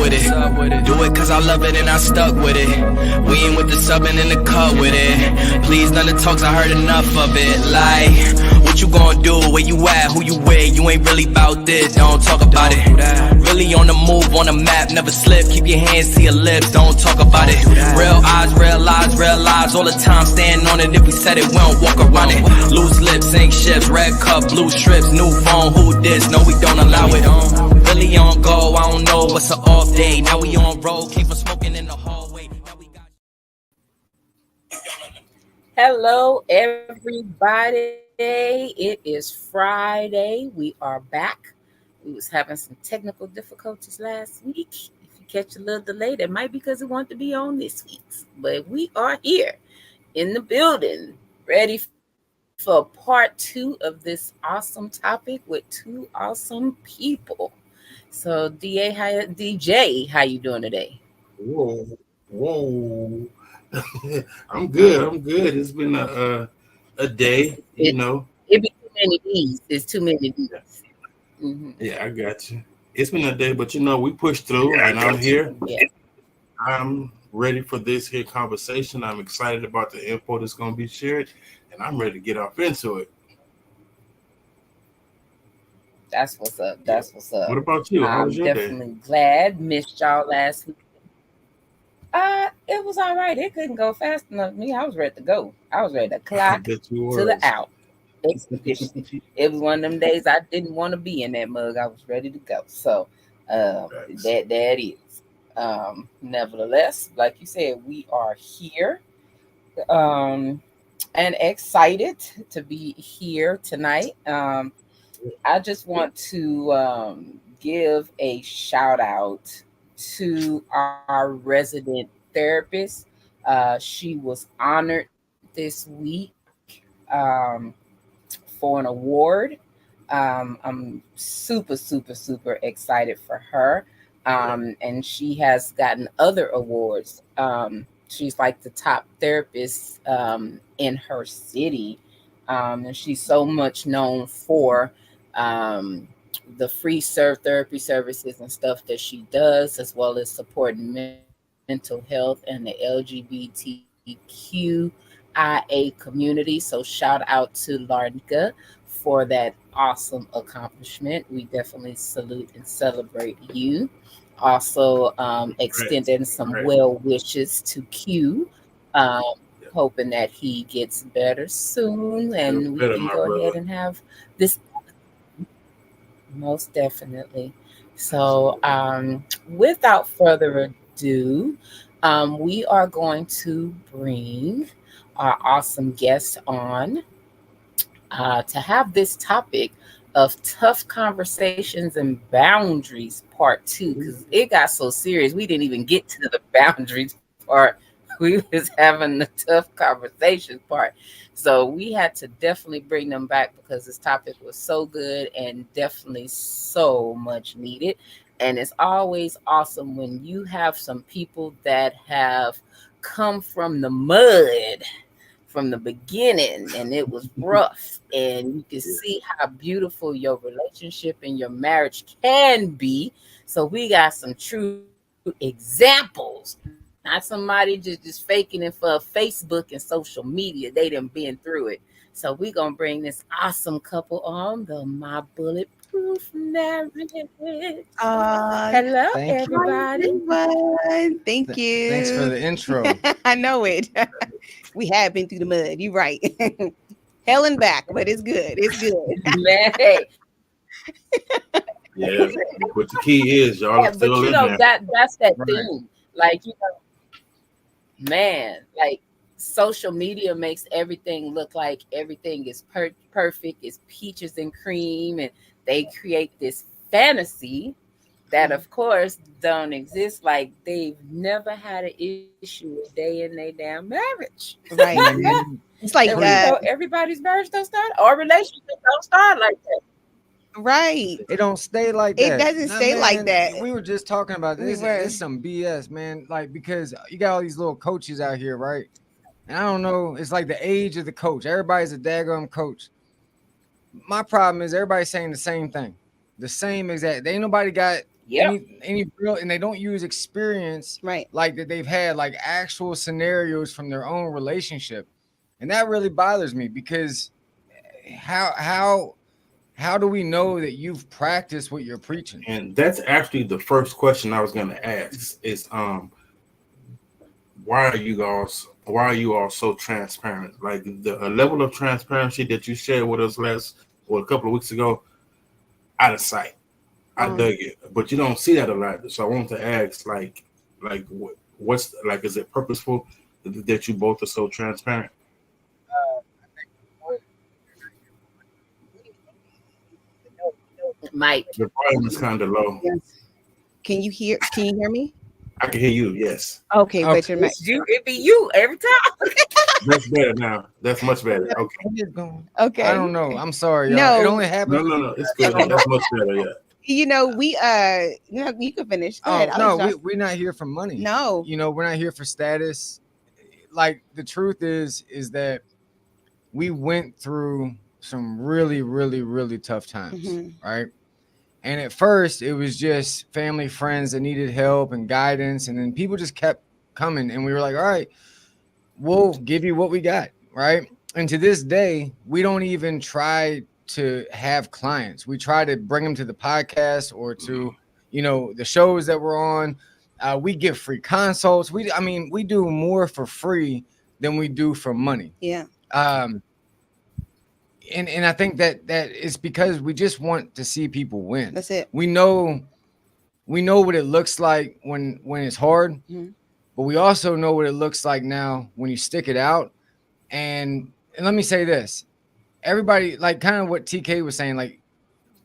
with it. Do it cause I love it and I stuck with it. We ain't with the subbing in the cut with it. Please, none of the talks, I heard enough of it. Like, what you gonna do? Where you at? Who you with? You ain't really about this, don't talk about it. Really on the move, on the map, never slip. Keep your hands to your lips, don't talk about it. Real eyes, real lies, all the time. Stand on it, if we said it, we don't walk around it. Loose lips, sink ships, red cup, blue strips, new phone, who this? No, we don't allow it. Really on go, I don't know what's an off day. Now we on road, came from smoking in the hallway. Now we got... Hello, everybody. It is Friday. We are back. We was having some technical difficulties last week. If you catch a little delay, that might be because we want to be on this week's. But we are here in the building, ready for part 2 of this awesome topic with 2 awesome people. So, DJ, how you doing today? Whoa. I'm good. It's been a day, you know. It be too many D's. It's too many D's. Mm-hmm. Yeah, I got you. It's been a day, but you know, we pushed through, and I'm here. Yeah. I'm ready for this here conversation. I'm excited about the info that's going to be shared, and I'm ready to get off into it. That's what's up. That's what's up. What about you? How was your day? I'm definitely glad. Missed y'all last week. It was all right. It couldn't go fast enough for me. I was ready to go. I was ready to clock to the out. It was one of them days I didn't want to be in that mug. I was ready to go. So that is. Nevertheless, like you said, we are here. And excited to be here tonight. I just want to give a shout out to our resident therapist. She was honored this week for an award. I'm super excited for her. And she has gotten other awards. She's like the top therapist in her city. And she's so much known for the free therapy services and stuff that she does, as well as supporting mental health and the LGBTQIA community. So shout out to Larnika for that awesome accomplishment. We definitely salute and celebrate you. Also extending some well wishes to Q, hoping that he gets better soon and we can go ahead and have this. Most definitely. So without further ado, we are going to bring our awesome guest on to have this topic of tough conversations and boundaries part 2, because it got so serious we didn't even get to the boundaries part. We was having the tough conversation part. So we had to definitely bring them back because this topic was so good and definitely so much needed. And it's always awesome when you have some people that have come from the mud from the beginning and it was rough, and you can see how beautiful your relationship and your marriage can be. So we got some true examples. Not somebody just faking it for Facebook and social media. They done been through it. So we're going to bring this awesome couple on the My Bulletproof Marriage. Hello, everybody. Thank you. Thanks for the intro. I know it. We have been through the mud. You're right. Hell and back, but it's good. It's good. Man, hey. Yeah, what the key is, y'all. But you know, that's that thing. Like, you know, man, like social media makes everything look like everything is perfect. It's peaches and cream, and they create this fantasy that, of course, don't exist. Like they've never had an issue a day in their damn marriage. Right. It's like everybody's marriage don't start, or relationship don't start like that. Right. It don't stay like that. It doesn't stay like that. We were just talking about this. It's some BS, man. Like, because you got all these little coaches out here, right? And I don't know. It's like the age of the coach. Everybody's a daggone coach. My problem is everybody's saying the same thing. The same exact. Ain't nobody got Yep. any real, and they don't use experience Right. like that they've had, like actual scenarios from their own relationship, and that really bothers me because how do we know that you've practiced what you're preaching? And that's actually the first question I was going to ask is why are you all so transparent? Like the level of transparency that you shared with us a couple of weeks ago, out of sight. I dug it, but you don't see that a lot. So I want to ask, what's like, is it purposeful that you both are so transparent? Mike. The volume is kind of low. Can you hear me? I can hear you. Yes. Okay, Okay. but your mic. It be you every time. That's better now. That's much better. Okay. Okay. I don't know. I'm sorry, y'all. No. It only happens. No. It's good. That's much better. Yeah. You know, you can finish. Go ahead. No, we're not here for money. No. You know, we're not here for status. Like the truth is that we went through some really, really, really tough times, right? And at first it was just family, friends that needed help and guidance. And then people just kept coming and we were like, all right, we'll give you what we got, right? And to this day, we don't even try to have clients. We try to bring them to the podcast or to, the shows that we're on. We give free consults. We do more for free than we do for money. Yeah. And I think that is because we just want to see people win. That's it. We know what it looks like when it's hard, but we also know what it looks like now when you stick it out. And let me say this, everybody, like kind of what TK was saying, like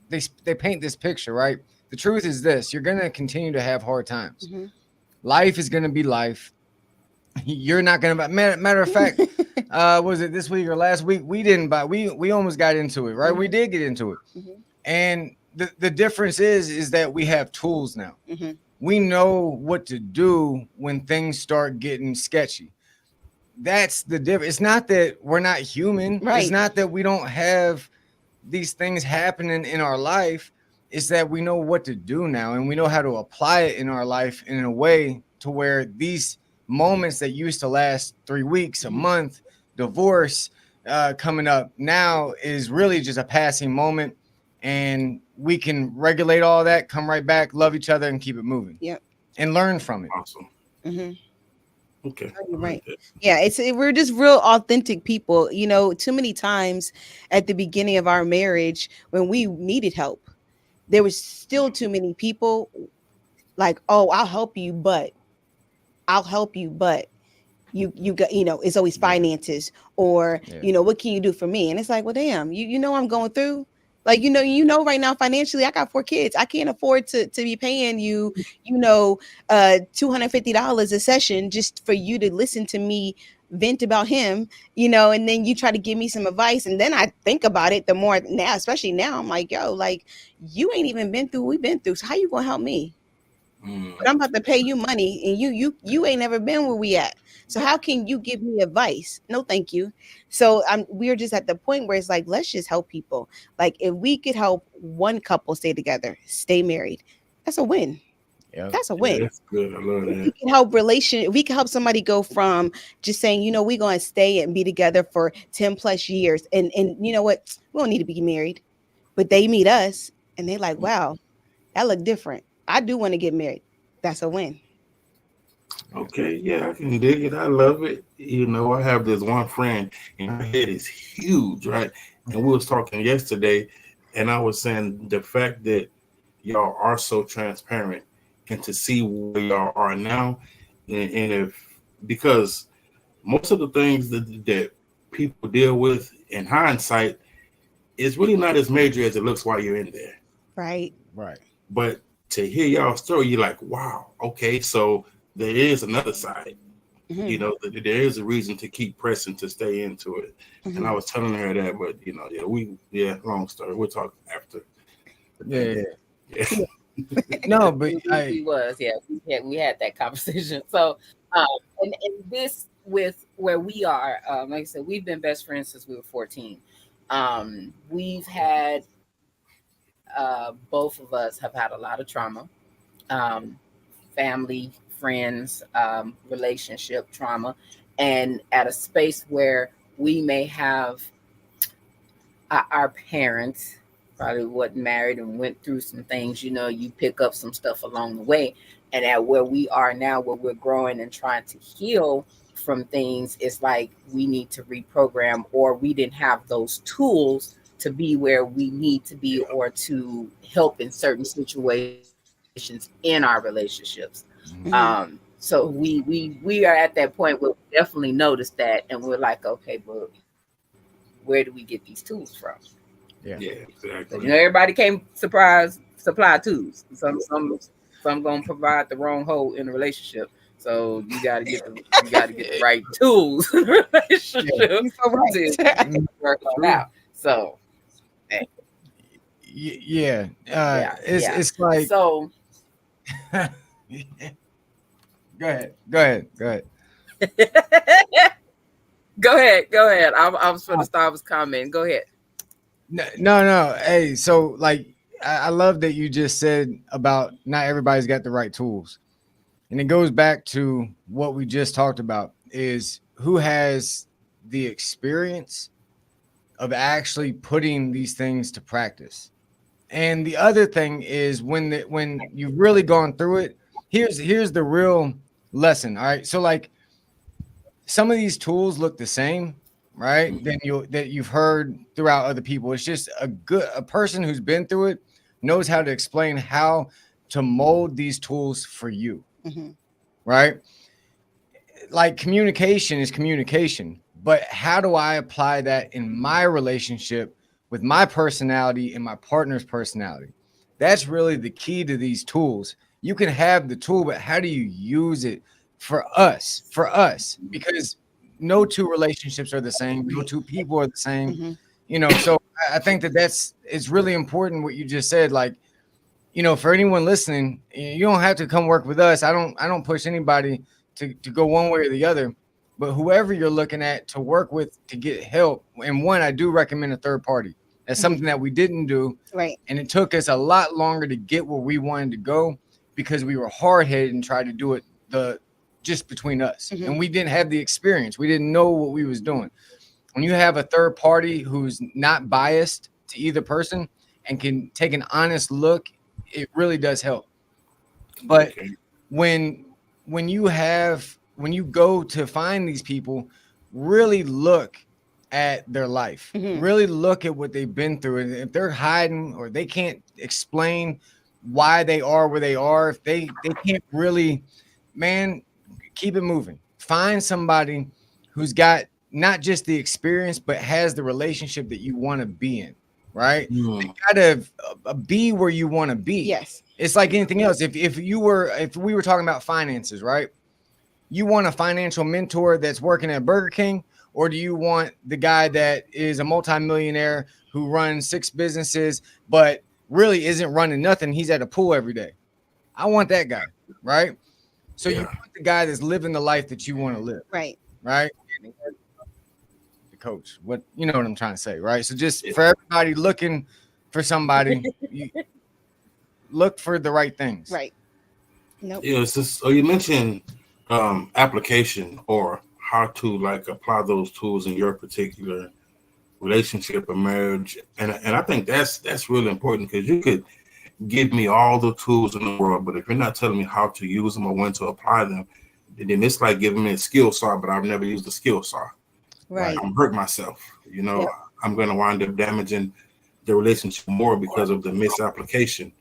they paint this picture, right? The truth is this: you're gonna continue to have hard times. Life is gonna be life. You're not gonna. Matter of fact, was it this week or last week? We didn't buy. We almost got into it, right? We did get into it, and the difference is that we have tools now. We know what to do when things start getting sketchy. That's the difference. It's not that we're not human. Right. It's not that we don't have these things happening in our life. It's that we know what to do now, and we know how to apply it in our life in a way to where these moments that used to last 3 weeks, a month, divorce coming up now is really just a passing moment, and we can regulate all that, come right back, love each other, and keep it moving. Yep. And learn from it. Awesome. Okay. Right. Yeah, we're just real authentic people. You know, too many times at the beginning of our marriage when we needed help, there was still too many people like, oh, I'll help you, but you got, it's always finances or, what can you do for me? And it's like, well, damn, I'm going through, like, right now, financially, I got 4 kids. I can't afford to be paying you, $250 a session just for you to listen to me vent about him, and then you try to give me some advice. And then I think about it the more now, especially now, I'm like, yo, like you ain't even been through what we've been through. So how you going to help me? But I'm about to pay you money and you ain't never been where we at. So how can you give me advice? No, thank you. So we're just at the point where it's like, let's just help people. Like if we could help one couple stay together, stay married, that's a win. Yep. That's a win. Yeah, that's good. I love that. We can help somebody go from just saying, we're going to stay and be together for 10 plus years. And you know what? We don't need to be married, but they meet us and they're like, wow, that look different. I do want to get married. That's a win. Okay, yeah, I can dig it. I love it. I have this one friend, and her head is huge, right? And we was talking yesterday, and I was saying the fact that y'all are so transparent, and to see where y'all are now, and because most of the things that people deal with in hindsight is really not as major as it looks while you're in there. Right. But to hear y'all's story, you're like, wow, okay, so there is another side. There is a reason to keep pressing to stay into it. And I was telling her that, but long story. We'll talk after. Yeah. No, but we had that conversation. So and this with where we are, like I said, we've been best friends since we were 14. We've had both of us have had a lot of trauma. um, family, friends, relationship trauma, and at a space where we may have our parents probably wasn't married and went through some things, you pick up some stuff along the way. And at where we are now, where we're growing and trying to heal from things, it's like we need to reprogram, or we didn't have those tools to be where we need to be, or to help in certain situations in our relationships. Mhm. So we are at that point where we definitely notice that, and we're like, okay, but where do we get these tools from? Yeah. Yeah, Because exactly. everybody can't supply tools. Some gonna provide the wrong hole in a relationship. So you gotta get the right tools in a relationship to Correct. Mm, work on True. out. So eh, Yeah. yeah, It's yeah. it's like So go ahead. Go ahead. Go ahead. go ahead. I was for the start was comment. Go ahead. No, no, no. Hey, so like I love that you just said about not everybody's got the right tools. And it goes back to what we just talked about is who has the experience of actually putting these things to practice. And the other thing is when you've really gone through it, here's the real lesson. All right. So like some of these tools look the same, right? Then you've heard throughout other people. It's just a person who's been through it knows how to explain how to mold these tools for you, Mhm. right? Like communication is communication, but how do I apply that in my relationship with my personality and my partner's personality? That's really the key to these tools. You can have the tool, but how do you use it for us? For us, because no two relationships are the same, no two people are the same, Mhm. So I think that it's really important what you just said. Like, for anyone listening, you don't have to come work with us. I don't push anybody to go one way or the other. But whoever you're looking at to work with to get help, and one, I do recommend a third party. That's something that we didn't do, Right. and it took us a lot longer to get where we wanted to go because we were hard headed and tried to do it the just between us, Mhm. and we didn't have the experience. We didn't know what we was doing. When you have a third party who's not biased to either person and can take an honest look, it really does help. But Okay. when when you go to find these people, really look at their life, Mhm. really look at what they've been through, and if they're hiding or they can't explain why they are where they are, if they can't really, man, keep it moving. Find somebody who's got not just the experience but has the relationship that you want to be in, right? Hmm. Gotta be where you want to be. Yes. It's like anything else. If we were talking about finances, right? You want a financial mentor that's working at Burger King, or do you want the guy that is a multimillionaire who runs 6 businesses but really isn't running nothing? He's at a pool every day. I want that guy, right? So you Yeah. want the guy that's living the life that you want to live, Right. right? The coach, what you know what I'm trying to say, right? So just Yeah. for everybody looking for somebody, you look for the right things. Right. Nope. Yeah. It's just, so you mentioned application or how to like apply those tools in your particular relationship or marriage, and I think that's really important because you could give me all the tools in the world, but if you're not telling me how to use them or when to apply them, then it's like giving me a skill saw, but I've never used a skill saw. Right. I'm hurt myself. Yep. I'm going to wind up damaging the relationship more because of the misapplication.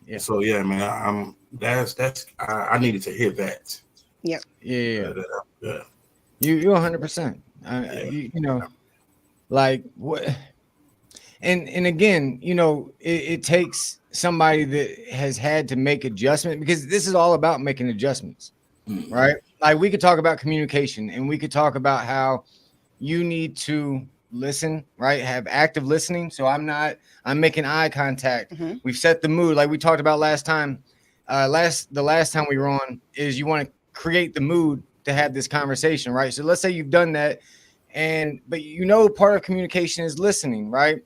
Yeah. So yeah, man, I needed to hear that. Yep. Yeah. Yeah. You 100%. Yeah. Like what? And again, it takes somebody that has had to make adjustment because this is all about making adjustments, Mm. right? Like we could talk about communication and we could talk about how you need to listen, right? Have active listening. So I'm making eye contact. Mhm. We've set the mood like we talked about last time. The last time we were on is you want to create the mood to have this conversation, right? So let's say you've done that but part of communication is listening, right?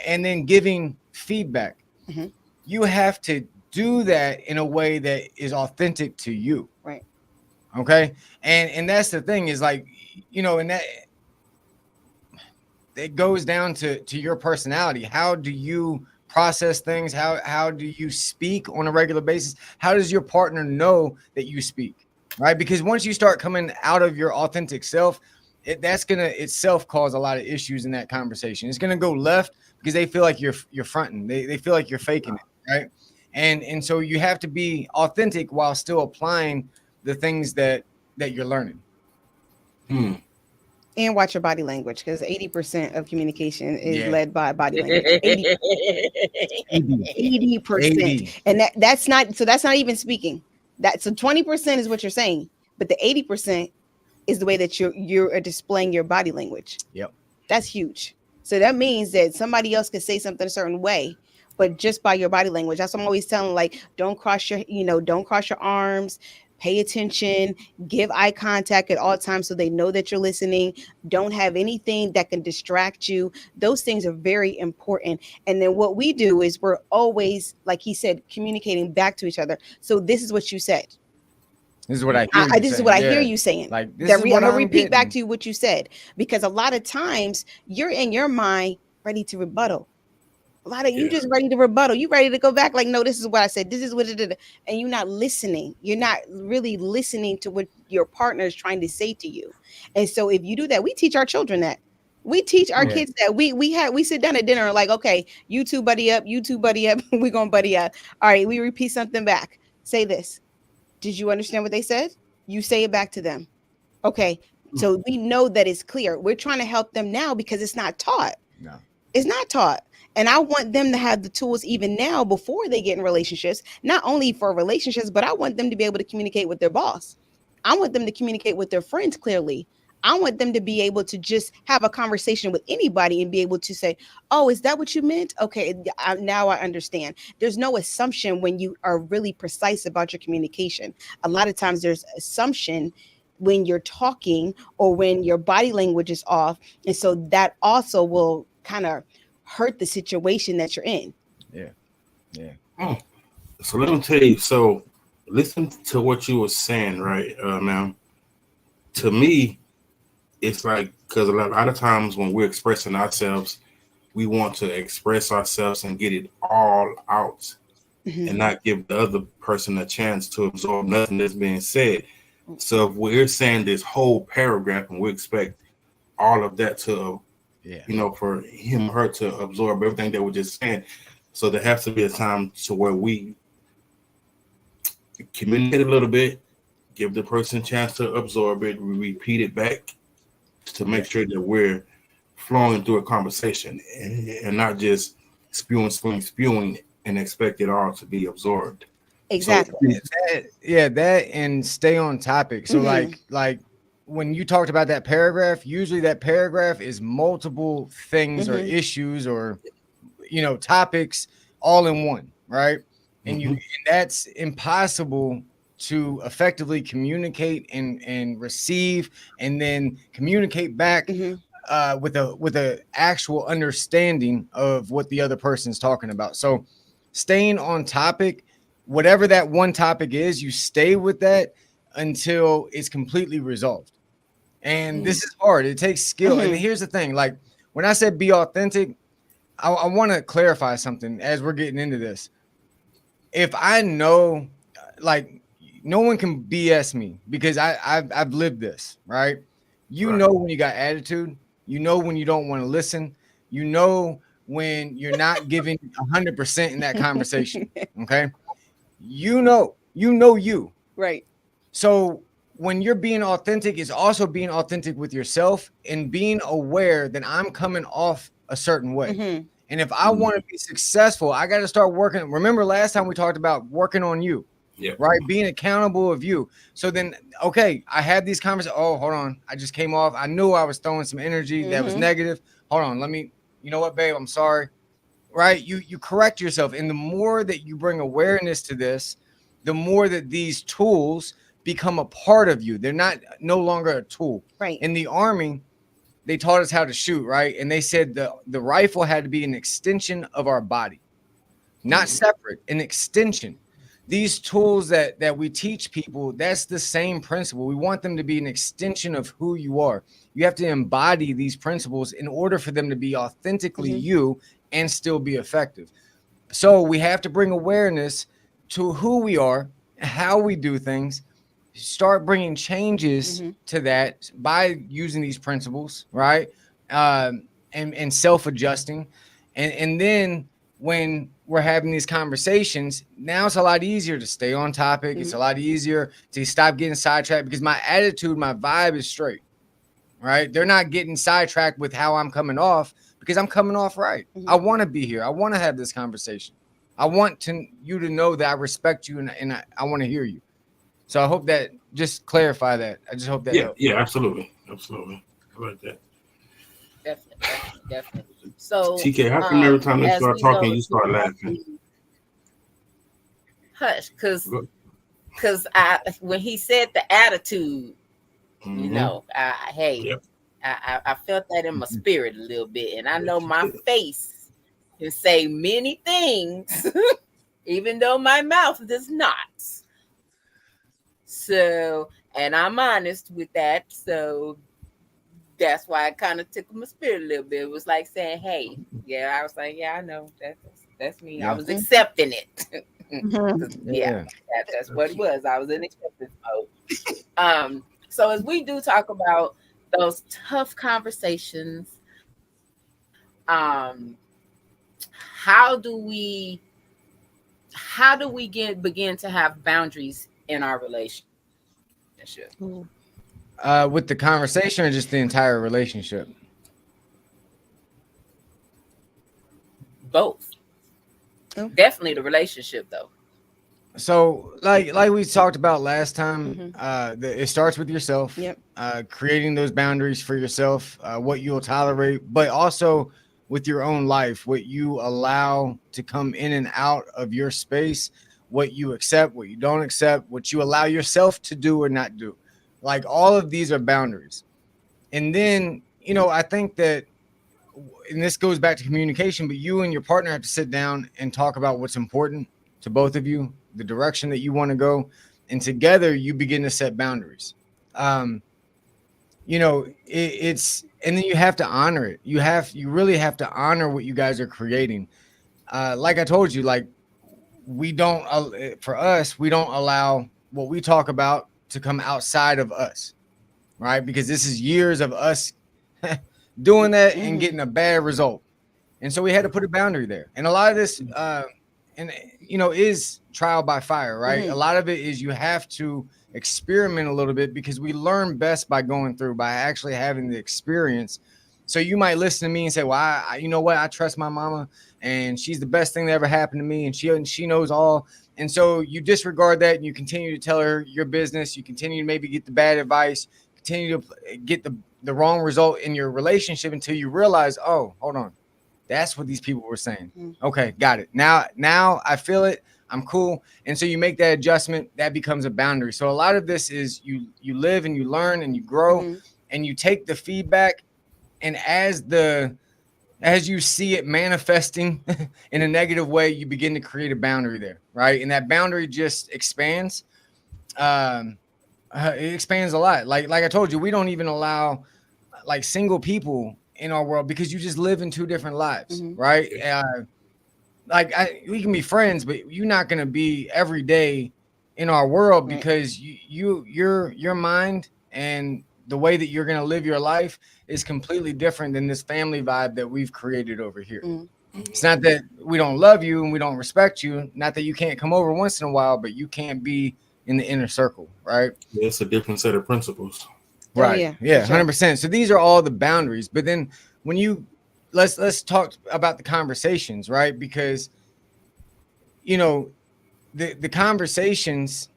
And then giving feedback. Mhm. You have to do that in a way that is authentic to you. Right. Okay. And that's the thing is like, and that it goes down to your personality. How do you process things? How do you speak on a regular basis? How does your partner know that you speak? Right? Because once you start coming out of your authentic self, that's gonna itself cause a lot of issues in that conversation. It's gonna go left because they feel like you're fronting. They feel like you're faking it, right? And so you have to be authentic while still applying the things that you're learning. And watch your body language, because 80% of communication is led by body language. 80%. And that's not even speaking. So 20% is what you're saying, but the 80% is the way that you're displaying your body language. Yep. That's huge. So that means that somebody else could say something a certain way, but just by your body language. That's what I'm always telling, like, don't cross your arms. Pay attention, give eye contact at all times so they know that you're listening. Don't have anything that can distract you. Those things are very important. And then what we do is we're always, like he said, communicating back to each other. So this is what you said. This is what I hear. This is what I hear you saying. Like, I'm going to repeat back to you what you said, because a lot of times you're in your mind ready to rebuttal. A lot of you just ready to rebuttal. You ready to go back like, no, this is what I said. This is what it did. And you're not listening. You're not really listening to what your partner is trying to say to you. And so if you do that, we teach our children that. We teach our kids that. We sit down at dinner and like, okay, you two buddy up. We're going to buddy up. All right, we repeat something back. Say this. Did you understand what they said? You say it back to them. Okay, so we know that it's clear. We're trying to help them now because it's not taught. No. It's not taught. And I want them to have the tools even now before they get in relationships, not only for relationships, but I want them to be able to communicate with their boss. I want them to communicate with their friends clearly. I want them to be able to just have a conversation with anybody and be able to say, oh, is that what you meant? Okay, now I understand. There's no assumption when you are really precise about your communication. A lot of times there's assumption when you're talking or when your body language is off. And so that also will kind of hurt the situation that you're in. Yeah. So let me tell you. So listen to what you were saying, right? Now, to me, it's like, because a lot of times when we're expressing ourselves, we want to express ourselves and get it all out, and not give the other person a chance to absorb nothing that's being said. So if we're saying this whole paragraph and we expect all of that to for him or her to absorb everything that we're just saying. So there has to be a time to where we communicate a little bit, give the person a chance to absorb it, we repeat it back to make sure that we're flowing through a conversation and not just spewing and expect it all to be absorbed. Exactly. So, that and stay on topic. So like when you talked about that paragraph, usually that paragraph is multiple things or issues or topics all in one, right? And that's impossible to effectively communicate and receive and then communicate back with a actual understanding of what the other person's talking about. So staying on topic, whatever that one topic is, you stay with that until it's completely resolved. And this is hard. It takes skill. And here's the thing, like when I said be authentic, I want to clarify something as we're getting into this. If I know, like, no one can BS me because I've lived this, right? You know when you got attitude, you know when you don't want to listen, you know when you're not giving 100% in that conversation, okay? You know you. Right. So when you're being authentic, it's also being authentic with yourself and being aware that I'm coming off a certain way. And if I want to be successful, I got to start working. Remember last time we talked about working on you, right? Being accountable of you. So then, okay, I had these conversations. Oh, hold on. I just came off. I knew I was throwing some energy that was negative. Hold on. You know what, babe? I'm sorry. Right? You correct yourself. And the more that you bring awareness to this, the more that these tools become a part of you. They're no longer a tool. Right. In the Army, they taught us how to shoot, right? And they said the rifle had to be an extension of our body, not separate, an extension. these tools that we teach people, that's the same principle. We want them to be an extension of who you are. You have to embody these principles in order for them to be authentically you and still be effective. So we have to bring awareness to who we are, how we do things, start bringing changes to that by using these principles, right? And self-adjusting. And then when we're having these conversations, now it's a lot easier to stay on topic. It's a lot easier to stop getting sidetracked because my attitude, my vibe is straight, right? They're not getting sidetracked with how I'm coming off because I'm coming off right. I want to be here. I want to have this conversation. I want you to know that I respect you and I want to hear you. So I hope that just clarify that. I just hope that helps. Yeah, absolutely. I like that. Definitely. So TK, how come every time they start talking, you start laughing? Hush, because when he said the attitude, you know, I felt that in my spirit a little bit, and I know my face can say many things, even though my mouth does not. So, and I'm honest with that. So that's why it kind of tickled my spirit a little bit. It was like saying, "Hey, yeah," I was like, "Yeah, I know that's me." I was accepting it. That's what it was. I was in acceptance mode. So as we do talk about those tough conversations, how do we begin to have boundaries in our relationship? With the conversation or just the entire relationship? Both. Definitely the relationship, though. So like we talked about last time, it starts with yourself. Creating those boundaries for yourself, what you'll tolerate, but also with your own life, what you allow to come in and out of your space, what you accept, what you don't accept, what you allow yourself to do or not do. Like all of these are boundaries. And then, you know, I think that, and this goes back to communication, but you and your partner have to sit down and talk about what's important to both of you, the direction that you want to go, and together you begin to set boundaries. You know, it's, and then you have to honor it. You really have to honor what you guys are creating. Like I told you, like we don't allow what we talk about to come outside of us, right? Because this is years of us doing that and getting a bad result. And so we had to put a boundary there. And a lot of this, and you know, is trial by fire, right? A lot of it is you have to experiment a little bit because we learn best by going through, by actually having the experience. So you might listen to me and say, well, I you know what? I trust my mama and she's the best thing that ever happened to me. And she knows all. And so you disregard that and you continue to tell her your business. You continue to maybe get the bad advice, continue to get the wrong result in your relationship until you realize, oh, hold on. That's what these people were saying. Okay, got it. Now I feel it. I'm cool. And so you make that adjustment, that becomes a boundary. So a lot of this is you live and you learn and you grow and you take the feedback. And as you see it manifesting in a negative way, you begin to create a boundary there, right? And that boundary just expands. It expands a lot. Like I told you, we don't even allow like single people in our world because you just live in two different lives, right? We can be friends, but you're not going to be every day in our world because your mind and the way that you're going to live your life is completely different than this family vibe that we've created over here. It's not that we don't love you and we don't respect you, not that you can't come over once in a while, but you can't be in the inner circle, right? Yeah, it's a different set of principles. Right. Yeah, 100%. So these are all the boundaries. But then when let's talk about the conversations, right? Because, you know, the conversations,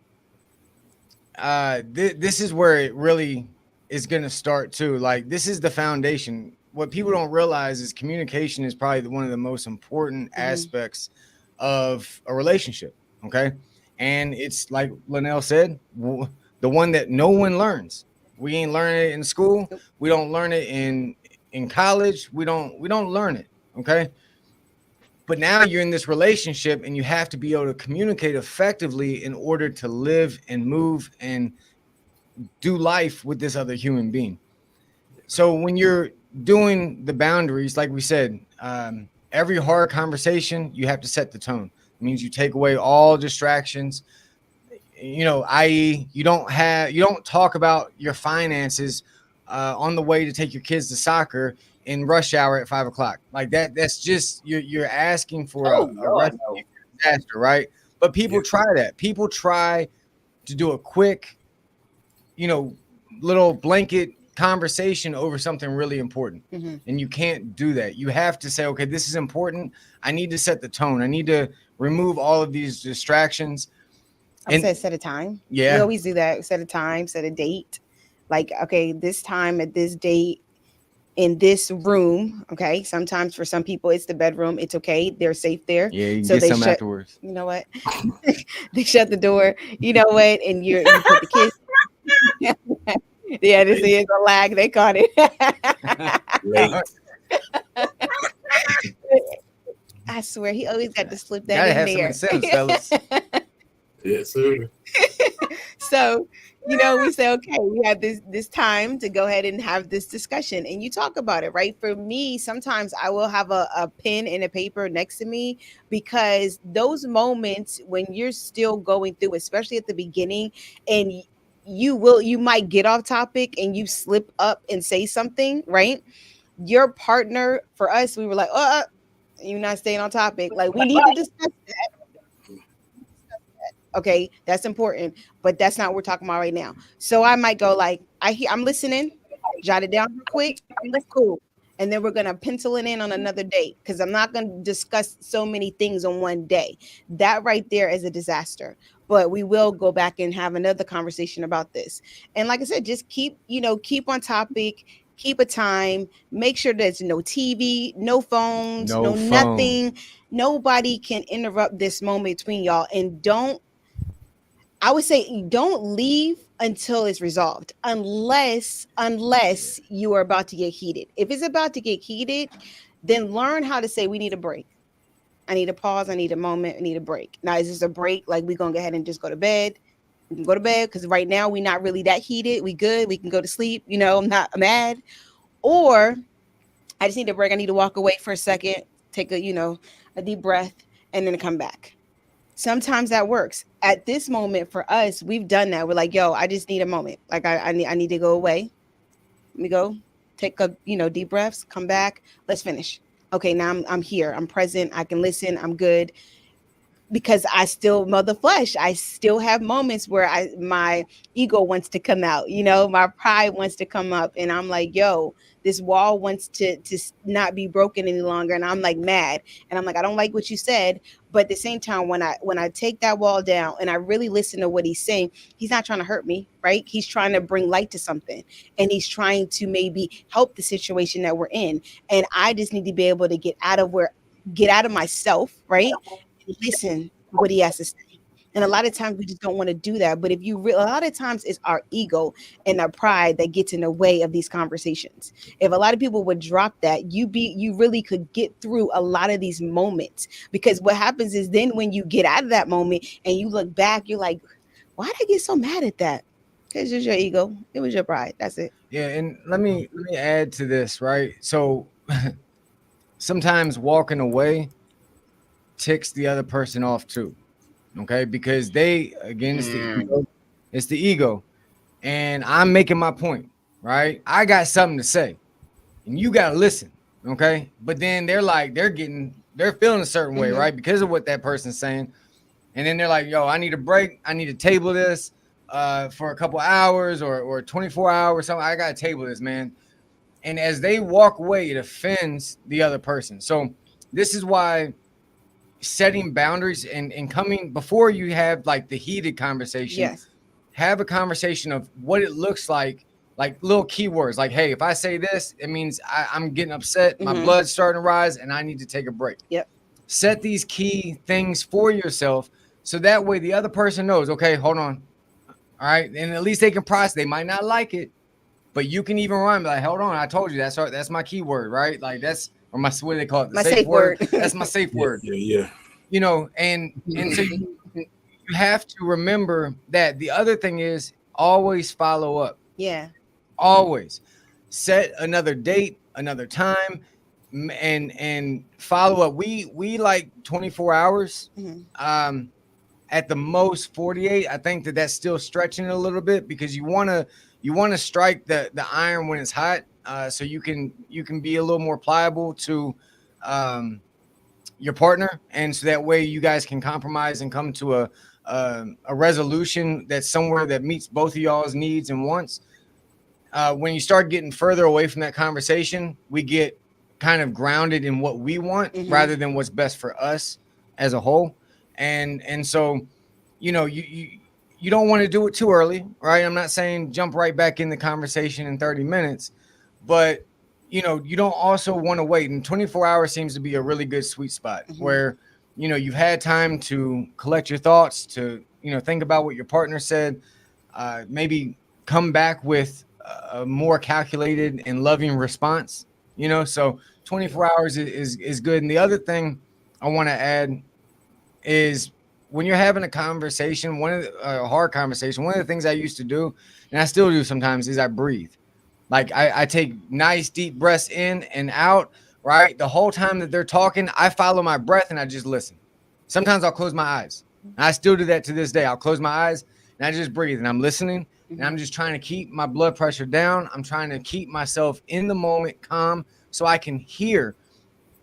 this is where it really is going to start too. Like this is the foundation. What people don't realize is communication is probably one of the most important aspects of a relationship. Okay. And it's like Linnell said, the one that no one learns. We ain't learning it in school. We don't learn it in college. We don't learn it. Okay. But now you're in this relationship and you have to be able to communicate effectively in order to live and move and do life with this other human being. So when you're doing the boundaries, like we said, every hard conversation, you have to set the tone. It means you take away all distractions, i.e. you don't talk about your finances on the way to take your kids to soccer in rush hour at 5 o'clock. Like that's just, you're asking for Oh, a Lord, recipe no. for disaster, right? But people try that. People try to do a quick, little blanket conversation over something really important. And you can't do that. You have to say, okay, this is important. I need to set the tone. I need to remove all of these distractions. I would say set a time. Yeah. We always do that. Set a time, set a date. Like, okay, this time at this date in this room. Okay. Sometimes for some people it's the bedroom. It's okay. They're safe there. Yeah, you can So get they some shut, afterwards. you know what? They shut the door. You know what? And you put the kids. Yeah, this is a lag. They caught it. Late. I swear he always got to slip that Gotta in have there. some incentives, fellas. Yes, sir. So, we say, okay, we have this time to go ahead and have this discussion, and you talk about it, right? For me, sometimes I will have a pen and a paper next to me, because those moments when you're still going through, especially at the beginning, and you might get off topic and you slip up and say something, right? Your partner, for us, we were like, you're not staying on topic. Like, we need to discuss that. Okay, that's important, but that's not what we're talking about right now. So I might go like, I'm listening, jot it down real quick. Cool. And then we're gonna pencil it in on another date, because I'm not gonna discuss so many things on one day. That right there is a disaster. But we will go back and have another conversation about this. And like I said, just keep on topic, keep a time, make sure there's no TV, no phones, No no phone. nothing. Nobody can interrupt this moment between y'all. And I would say don't leave until it's resolved, unless you are about to get heated. If it's about to get heated, then learn how to say, we need a break. I need a pause. I need a moment. I need a break. Now, is this a break? Like, we're going to go ahead and just go to bed? We can go to bed because right now we're not really that heated. We good. We can go to sleep. I'm not mad. Or I just need a break. I need to walk away for a second, take a deep breath, and then come back. Sometimes that works. At this moment for us, we've done that. We're like, yo, I just need a moment. Like, I need to go away. Let me go take a, deep breaths, come back. Let's finish. Okay, now I'm here. I'm present. I can listen. I'm good. Because I still mother flesh. I still have moments where my ego wants to come out, my pride wants to come up, and I'm like, yo, this wall wants to not be broken any longer. And I'm like mad. And I'm like, I don't like what you said. But at the same time, when I take that wall down and I really listen to what he's saying, he's not trying to hurt me, right? He's trying to bring light to something, and he's trying to maybe help the situation that we're in. And I just need to be able to get out of myself, right? Listen to what he has to say. And a lot of times we just don't want to do that. But a lot of times it's our ego and our pride that gets in the way of these conversations. If a lot of people would drop that, you really could get through a lot of these moments. Because what happens is then when you get out of that moment and you look back, you're like, why did I get so mad at that? Because it's your ego. It was your pride. That's it. Yeah, and let me add to this, right? So sometimes walking away ticks the other person off too. Okay, because it's the ego, and I'm making my point, right? I got something to say, and you gotta listen, okay? But then they're feeling a certain way, right? Because of what that person's saying, and then they're like, "Yo, I need a break. I need to table this for a couple hours or 24 hours, something. I gotta table this, man." And as they walk away, it offends the other person. So this is why setting boundaries and coming before you have like the heated conversation. Yes. Have a conversation of what it looks like little keywords. Like, hey, if I say this, it means I'm getting upset. My blood's starting to rise and I need to take a break. Yep. Set these key things for yourself. So that way the other person knows, okay, hold on. All right. And at least they can process. They might not like it, but you can even run like, hold on. I told you that's my keyword, right? Like or my, what do they call it? The My safe safe word. word. That's my safe word. Yeah. You know, and so you have to remember that the other thing is always follow up. Yeah. Always set another date, another time, and follow up. We like 24 hours. At the most 48. I think that's still stretching a little bit, because you want to strike the iron when it's hot, so you can be a little more pliable to your partner, and so that way you guys can compromise and come to a resolution that's somewhere that meets both of y'all's needs and wants. When you start getting further away from that conversation, we get kind of grounded in what we want rather than what's best for us as a whole. And so, you know, you don't want to do it too early, right? I'm not saying jump right back in the conversation in 30 minutes, but you know, you don't also want to wait. And 24 hours seems to be a really good sweet spot where, you know, you've had time to collect your thoughts, to, you know, think about what your partner said, maybe come back with a more calculated and loving response, you know. So 24 hours is good. And the other thing I want to add is, when you're having a conversation, a hard conversation, one of the things I used to do, and I still do sometimes, is I breathe. Like I take nice deep breaths in and out, right? The whole time that they're talking, I follow my breath and I just listen. Sometimes I'll close my eyes. And I still do that to this day. I'll close my eyes and I just breathe, and I'm listening, and I'm just trying to keep my blood pressure down. I'm trying to keep myself in the moment, calm, so I can hear.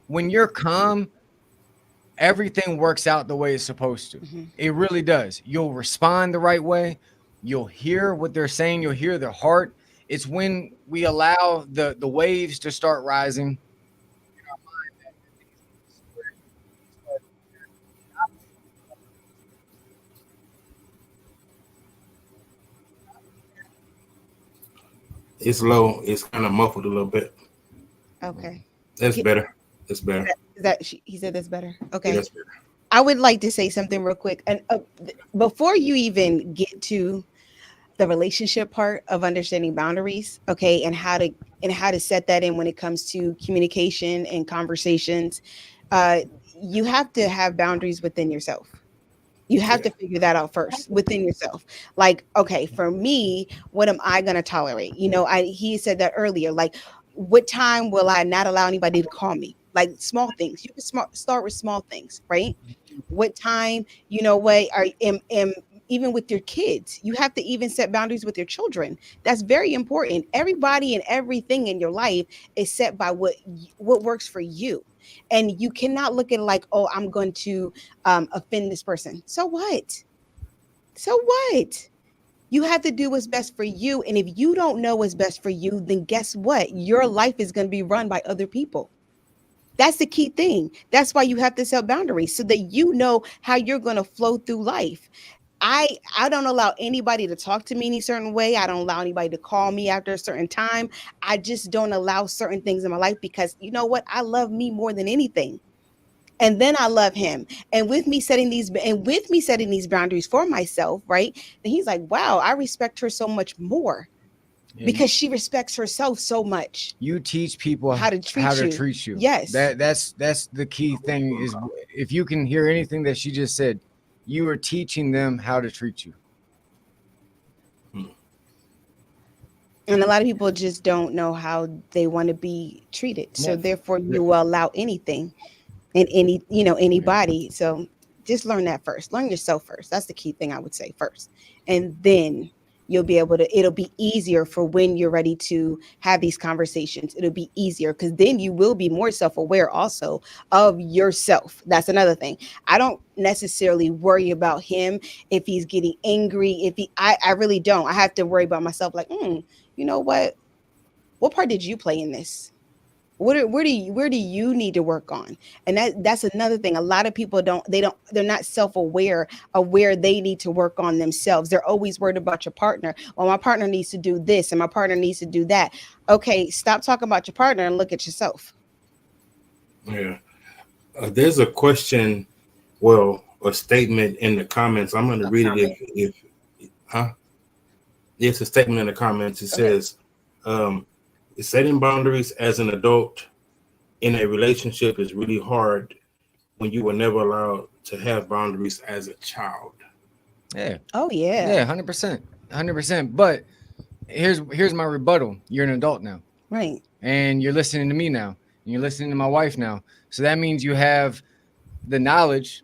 When you're calm, everything works out the way it's supposed to. It really does. You'll respond the right way. You'll hear what they're saying. You'll hear their heart. It's when we allow the waves to start rising. It's low. It's kind of muffled a little bit. Okay. That's better. That's better. He said that's better. Okay. Yeah, that's better. I would like to say something real quick. And before you even get to the relationship part of understanding boundaries, okay, and how to set that in when it comes to communication and conversations, you have to have boundaries within yourself. You have to figure that out first within yourself. Like, okay, for me, what am I going to tolerate? You know, he said that earlier. Like, what time will I not allow anybody to call me? Like, small things. You can start with small things, right? What time, you know, what even with your kids, you have to even set boundaries with your children. That's very important. Everybody and everything in your life is set by what works for you. And you cannot look at it like, oh, I'm going to offend this person. So what? So what? You have to do what's best for you. And if you don't know what's best for you, then guess what? Your life is going to be run by other people. That's the key thing. That's why you have to set boundaries, so that you know how you're going to flow through life. I don't allow anybody to talk to me any certain way. I don't allow anybody to call me after a certain time. I just don't allow certain things in my life, because you know what? I love me more than anything. And then I love him. And with me setting these boundaries for myself, right? Then he's like, wow, I respect her so much more. Yeah, because she respects herself so much. You teach people how to treat you. Yes. That's the key thing, is if you can hear anything that she just said, you are teaching them how to treat you. And a lot of people just don't know how they want to be treated. So therefore you will allow anything and anybody. So just learn that first. Learn yourself first. That's the key thing I would say first. And then it'll be easier for when you're ready to have these conversations. It'll be easier, because then you will be more self-aware also of yourself. That's another thing. I don't necessarily worry about him if he's getting angry. I really don't. I have to worry about myself, like, you know what part did you play in this? Where do you need to work on? And that's another thing. A lot of people they're not self-aware of where they need to work on themselves. They're always worried about your partner. Well, my partner needs to do this and my partner needs to do that. Okay, stop talking about your partner and look at yourself. Yeah. There's a question, a statement in the comments. I'm going to read it It's a statement in the comments. It says, setting boundaries as an adult in a relationship is really hard when you were never allowed to have boundaries as a child. Yeah. Oh yeah. Yeah, 100%. 100%. But here's my rebuttal. You're an adult now. Right. And you're listening to me now. And you're listening to my wife now. So that means you have the knowledge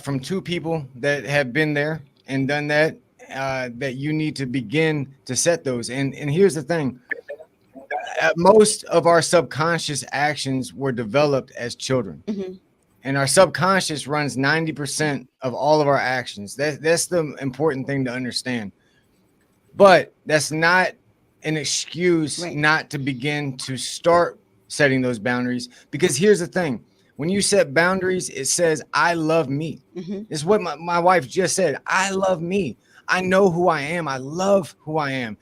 from two people that have been there and done that, that you need to begin to set those. And here's the thing. Most of our subconscious actions were developed as children. Mm-hmm. And our subconscious runs 90% of all of our actions. That's the important thing to understand. But that's not an excuse Right. not to begin to start setting those boundaries. Because here's the thing. When you set boundaries, it says, I love me. Mm-hmm. It's what my wife just said. I love me. I know who I am. I love who I am.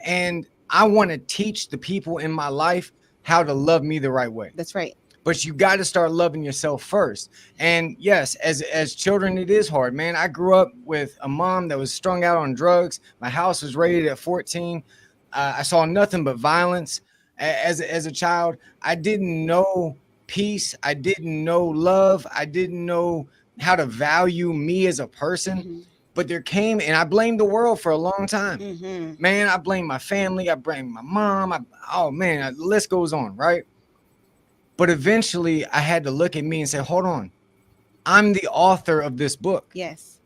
And I want to teach the people in my life how to love me the right way. That's right. But you got to start loving yourself first. And yes, as children, it is hard, man. I grew up with a mom that was strung out on drugs. My house was raided at 14. I saw nothing but violence as a child. I didn't know peace. I didn't know love. I didn't know how to value me as a person. Mm-hmm. But there came, and I blamed the world for a long time. Mm-hmm. Man, I blamed my family. I blamed my mom. Oh, man, the list goes on, right? But eventually I had to look at me and say, hold on, I'm the author of this book, Yes.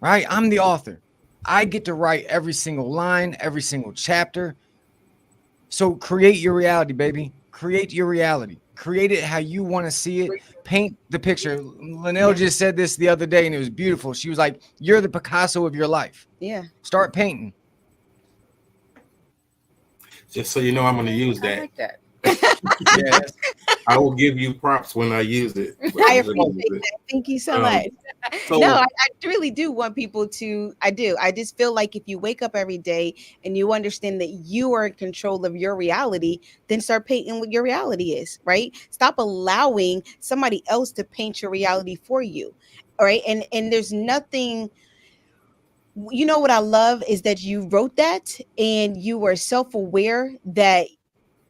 right? I'm the author. I get to write every single line, every single chapter. So create your reality, baby. Create your reality. Create it how you want to see it. Paint the picture. Linnell just said this the other day and it was beautiful. She was like, you're the Picasso of your life. Yeah. Start painting. Just so you know, I'm going to use I that. like that. Yeah. I will give you props when I use it. I appreciate that. Thank you so much. So, No, I really do want people to. I do. I just feel like if you wake up every day and you understand that you are in control of your reality, then start painting what your reality is, right? Stop allowing somebody else to paint your reality for you. All right. And there's nothing. You know what I love is that you wrote that and you were self-aware that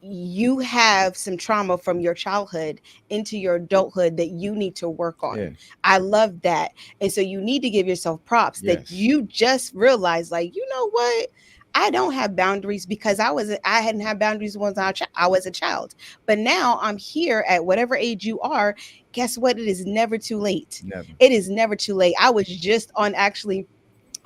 you have some trauma from your childhood into your adulthood that you need to work on. Yeah. I love that. And so you need to give yourself props that Yes. you just realized, like, you know what? I don't have boundaries because I hadn't had boundaries once I was a child. But now I'm here at whatever age you are. Guess what? It is never too late. Never. It is never too late. I was just on actually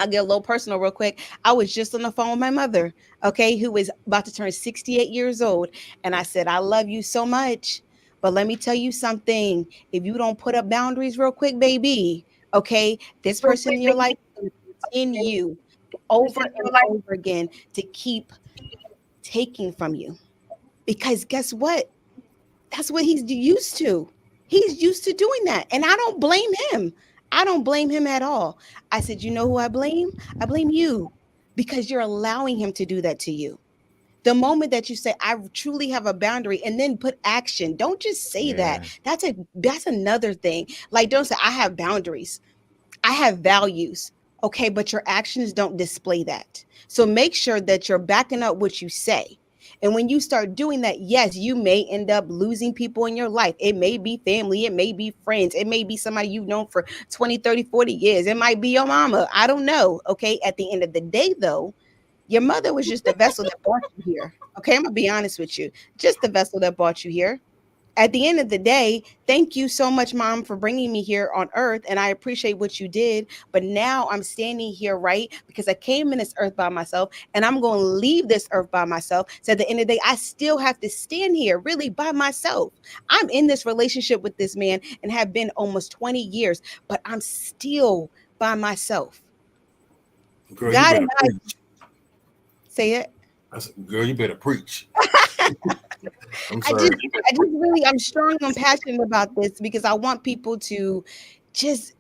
I'll get a little personal real quick. I was just on the phone with my mother, okay, who is about to turn 68 years old. And I said, I love you so much. But let me tell you something. If you don't put up boundaries real quick, baby, okay, this person in your life will continue over and over again to keep taking from you. Because guess what? That's what he's used to. He's used to doing that. And I don't blame him. I don't blame him at all. I said, you know who I blame? I blame you because you're allowing him to do that to you. The moment that you say, I truly have a boundary and then put action, don't just say that. That's another thing. Like, don't say, I have boundaries. I have values. Okay, but your actions don't display that. So make sure that you're backing up what you say. And when you start doing that, yes, you may end up losing people in your life. It may be family. It may be friends. It may be somebody you've known for 20, 30, 40 years. It might be your mama. I don't know. Okay. At the end of the day, though, your mother was just the vessel that brought you here. Okay. I'm going to be honest with you. Just the vessel that brought you here. At the end of the day, thank you so much, Mom, for bringing me here on earth. And I appreciate what you did. But now I'm standing here, right? Because I came in this earth by myself and I'm going to leave this earth by myself. So at the end of the day, I still have to stand here really by myself. I'm in this relationship with this man and have been almost 20 years, but I'm still by myself. girl, God you and better I preach. say it. I said, girl, you better preach. I'm I sorry. just really, I'm strong and passionate about this because I want people to just,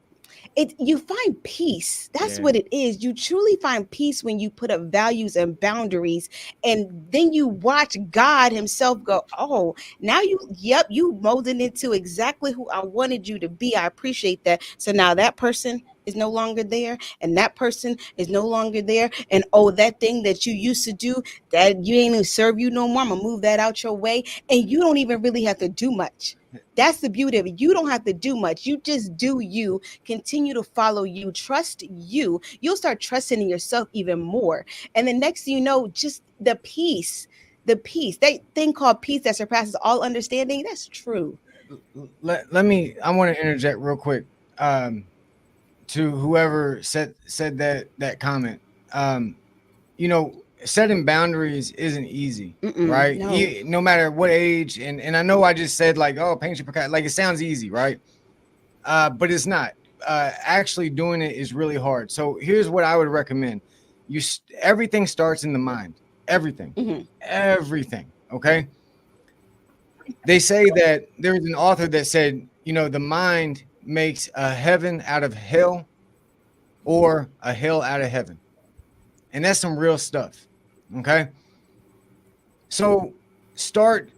you find peace. That's what it is. You truly find peace when you put up values and boundaries, and then you watch God himself go, oh, now you molded into exactly who I wanted you to be. I appreciate that. So now that person is no longer there, and that person is no longer there, and oh, that thing that you used to do that you ain't even serve you no more, I'm gonna move that out your way, and you don't even really have to do much. That's the beauty of it. You don't have to do much. You just do you. Continue to follow you. Trust you. You'll start trusting in yourself even more. And the next thing you know, just the peace, that thing called peace that surpasses all understanding. That's true. I want to interject real quick to whoever said that comment. Setting boundaries isn't easy, right? No. No matter what age, and I know I just said like, oh, paint your percussion, like it sounds easy, right? But it's not. Actually doing it is really hard. So here's what I would recommend: everything starts in the mind. Everything, everything. Okay. They say that there's an author that said, the mind makes a heaven out of hell or a hell out of heaven. And that's some real stuff. Okay. So start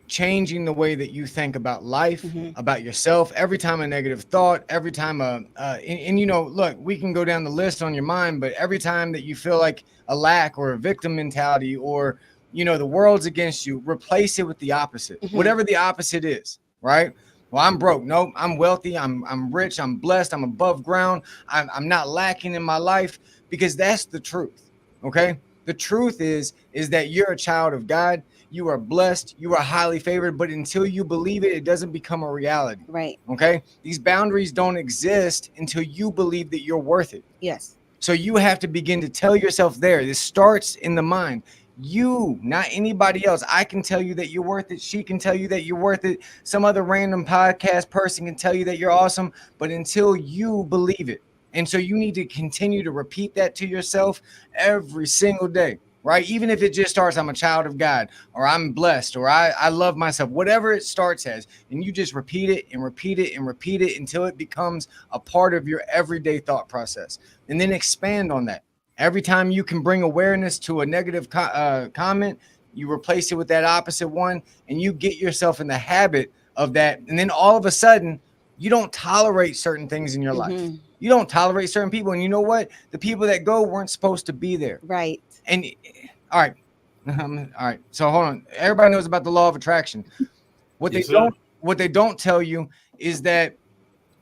changing the way that you think about life, about yourself. Every time a negative thought, every time look, we can go down the list on your mind, but every time that you feel like a lack or a victim mentality or, the world's against you, replace it with the opposite, whatever the opposite is, right? Well, I'm broke. Nope. I'm wealthy. I'm rich. I'm blessed. I'm above ground. I'm not lacking in my life, because that's the truth. Okay. The truth is that you're a child of God. You are blessed. You are highly favored. But until you believe it, it doesn't become a reality. Right. Okay. These boundaries don't exist until you believe that you're worth it. Yes. So you have to begin to tell yourself there. This starts in the mind. You, not anybody else. I can tell you that you're worth it. She can tell you that you're worth it. Some other random podcast person can tell you that you're awesome. But until you believe it. And so you need to continue to repeat that to yourself every single day, right? Even if it just starts, I'm a child of God, or I'm blessed, or I love myself, whatever it starts as. And you just repeat it and repeat it and repeat it until it becomes a part of your everyday thought process. And then expand on that. Every time you can bring awareness to a negative comment, you replace it with that opposite one, and you get yourself in the habit of that. And then all of a sudden, you don't tolerate certain things in your life. You don't tolerate certain people. And you know what? The people that go weren't supposed to be there. Right. And all right. All right. So hold on. Everybody knows about the law of attraction. What they don't tell you is that,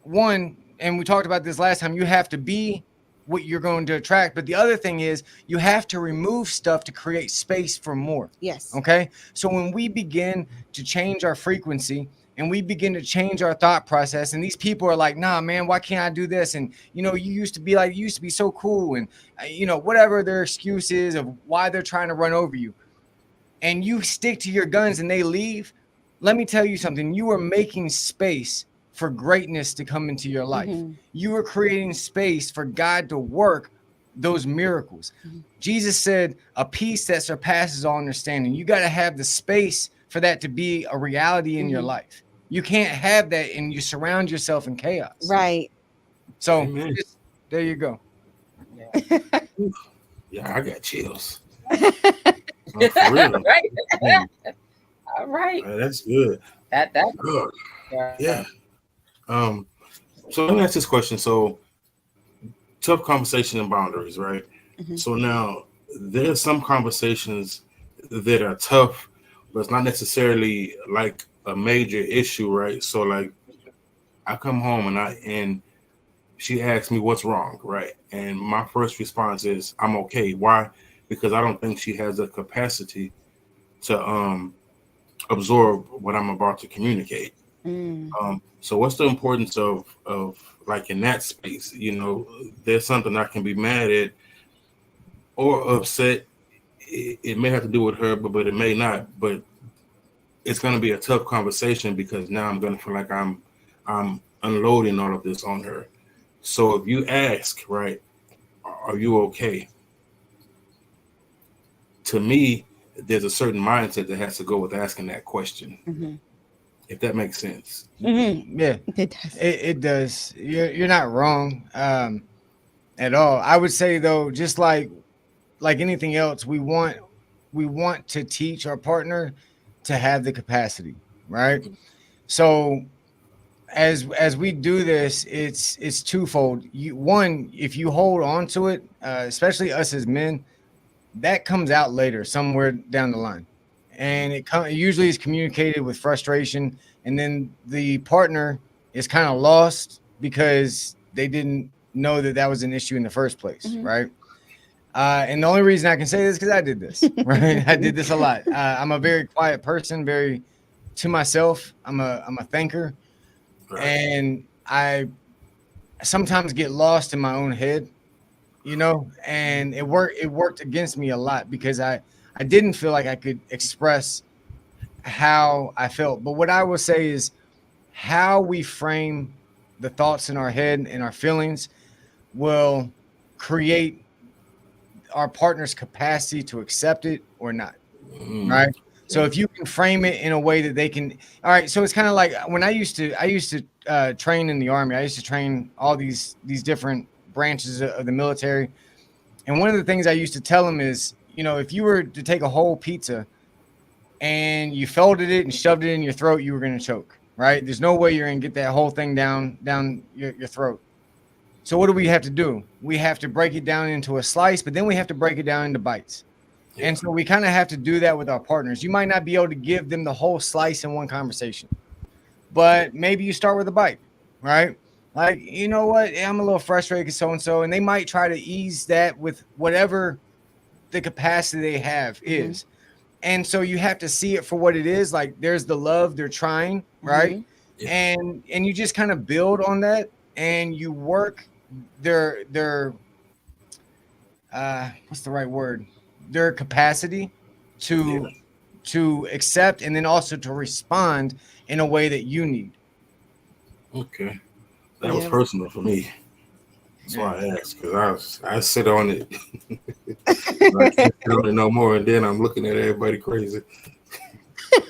one, and we talked about this last time, you have to be what you're going to attract. But the other thing is you have to remove stuff to create space for more. Yes. Okay. So when we begin to change our frequency and we begin to change our thought process, and these people are like, nah, man, why can't I do this? And, you used to be so cool. And, whatever their excuse is of why they're trying to run over you, and you stick to your guns and they leave. Let me tell you something. You are making space for greatness to come into your life. You are creating space for God to work those miracles. Jesus said a peace that surpasses all understanding. You got to have the space for that to be a reality in your life. You can't have that and you surround yourself in chaos. Right. So there you go. Yeah, I got chills. For real. Right. All right. That's good. That's good. Yeah. So let me ask this question. So tough conversation and boundaries, right? So now there's some conversations that are tough, but it's not necessarily like a major issue, right? So like I come home and she asks me what's wrong, right? And my first response is I'm okay. Why? Because I don't think she has the capacity to absorb what I'm about to communicate. So what's the importance of like in that space, there's something I can be mad at or upset. It may have to do with her, but it may not. But it's going to be a tough conversation because now I'm going to feel like I'm unloading all of this on her. So if you ask, right, are you okay? To me, there's a certain mindset that has to go with asking that question. If that makes sense. Yeah, It does. It does. You're not wrong at all. I would say though, just like anything else, we want to teach our partner to have the capacity, right? So as we do this, it's twofold. One, if you hold on to it, especially us as men, that comes out later somewhere down the line, and it usually is communicated with frustration, and then the partner is kind of lost because they didn't know that was an issue in the first place, right? And the only reason I can say this is because I did this, right? I did this a lot. I'm a very quiet person, very to myself. I'm a thinker, and I sometimes get lost in my own head, and it worked against me a lot because I didn't feel like I could express how I felt. But what I will say is how we frame the thoughts in our head and our feelings will create our partner's capacity to accept it or not. Right. So if you can frame it in a way that they can, all right. So it's kind of like when I used to train in the Army. I used to train all these different branches of the military. And one of the things I used to tell them is, if you were to take a whole pizza and you folded it and shoved it in your throat, you were going to choke, right? There's no way you're going to get that whole thing down your throat. So what do we have to do? We have to break it down into a slice, but then we have to break it down into bites. Yeah. And so we kind of have to do that with our partners. You might not be able to give them the whole slice in one conversation, but maybe you start with a bite, right? Like, you know what? I'm a little frustrated because so-and-so, and they might try to ease that with whatever the capacity they have is. And so you have to see it for what it is. Like, there's the love they're trying, right? Yeah. And you just kind of build on that, and you work their what's the right word? Their capacity to accept and then also to respond in a way that you need. Okay. That was personal for me. That's why I asked, because I sit on it. I can't sit on it no more, and then I'm looking at everybody crazy.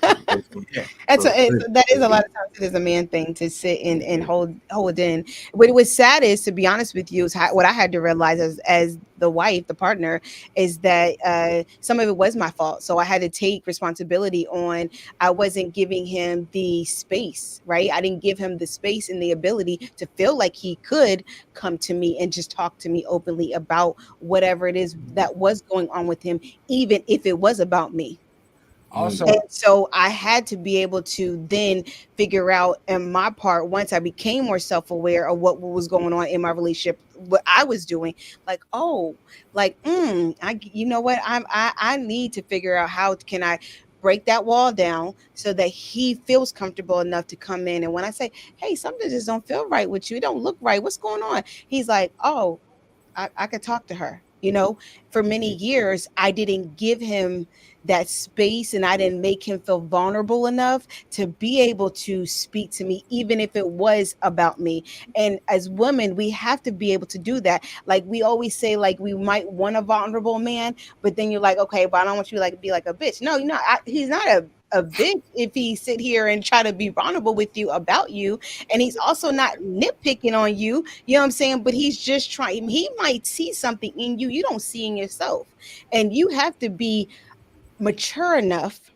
That is a lot of times it is a man thing to sit and hold in. What was sad is, to be honest with you, is what I had to realize as the wife, the partner, is that some of it was my fault. So I had to take responsibility on. I wasn't giving him the space, right? I didn't give him the space and the ability to feel like he could come to me and just talk to me openly about whatever it is that was going on with him, even if it was about me. Also, and so I had to be able to then figure out in my part, once I became more self-aware of what was going on in my relationship, what I was doing, like, you know what, I need to figure out how can I break that wall down so that he feels comfortable enough to come in. And when I say, hey, something just don't feel right with you, it don't look right, what's going on? He's like, oh, I could talk to her. For many years, I didn't give him that space, and I didn't make him feel vulnerable enough to be able to speak to me, even if it was about me. And as women, we have to be able to do that. Like, we always say, like, we might want a vulnerable man, but then you're like, okay, but I don't want you to be like a bitch. No, he's not a bitch if he sit here and try to be vulnerable with you about you. And he's also not nitpicking on you, you know what I'm saying? But he's just trying, he might see something in you don't see in yourself. And you have to be mature enough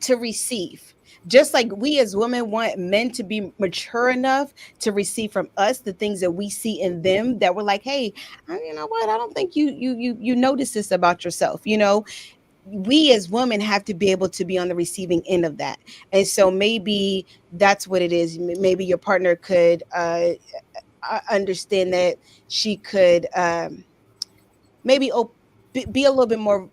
to receive. Just like we as women want men to be mature enough to receive from us the things that we see in them, that we're like, hey, you know what? I don't think you notice this about yourself. We as women have to be able to be on the receiving end of that. And so maybe that's what it is. Maybe your partner could understand that she could maybe be a little bit more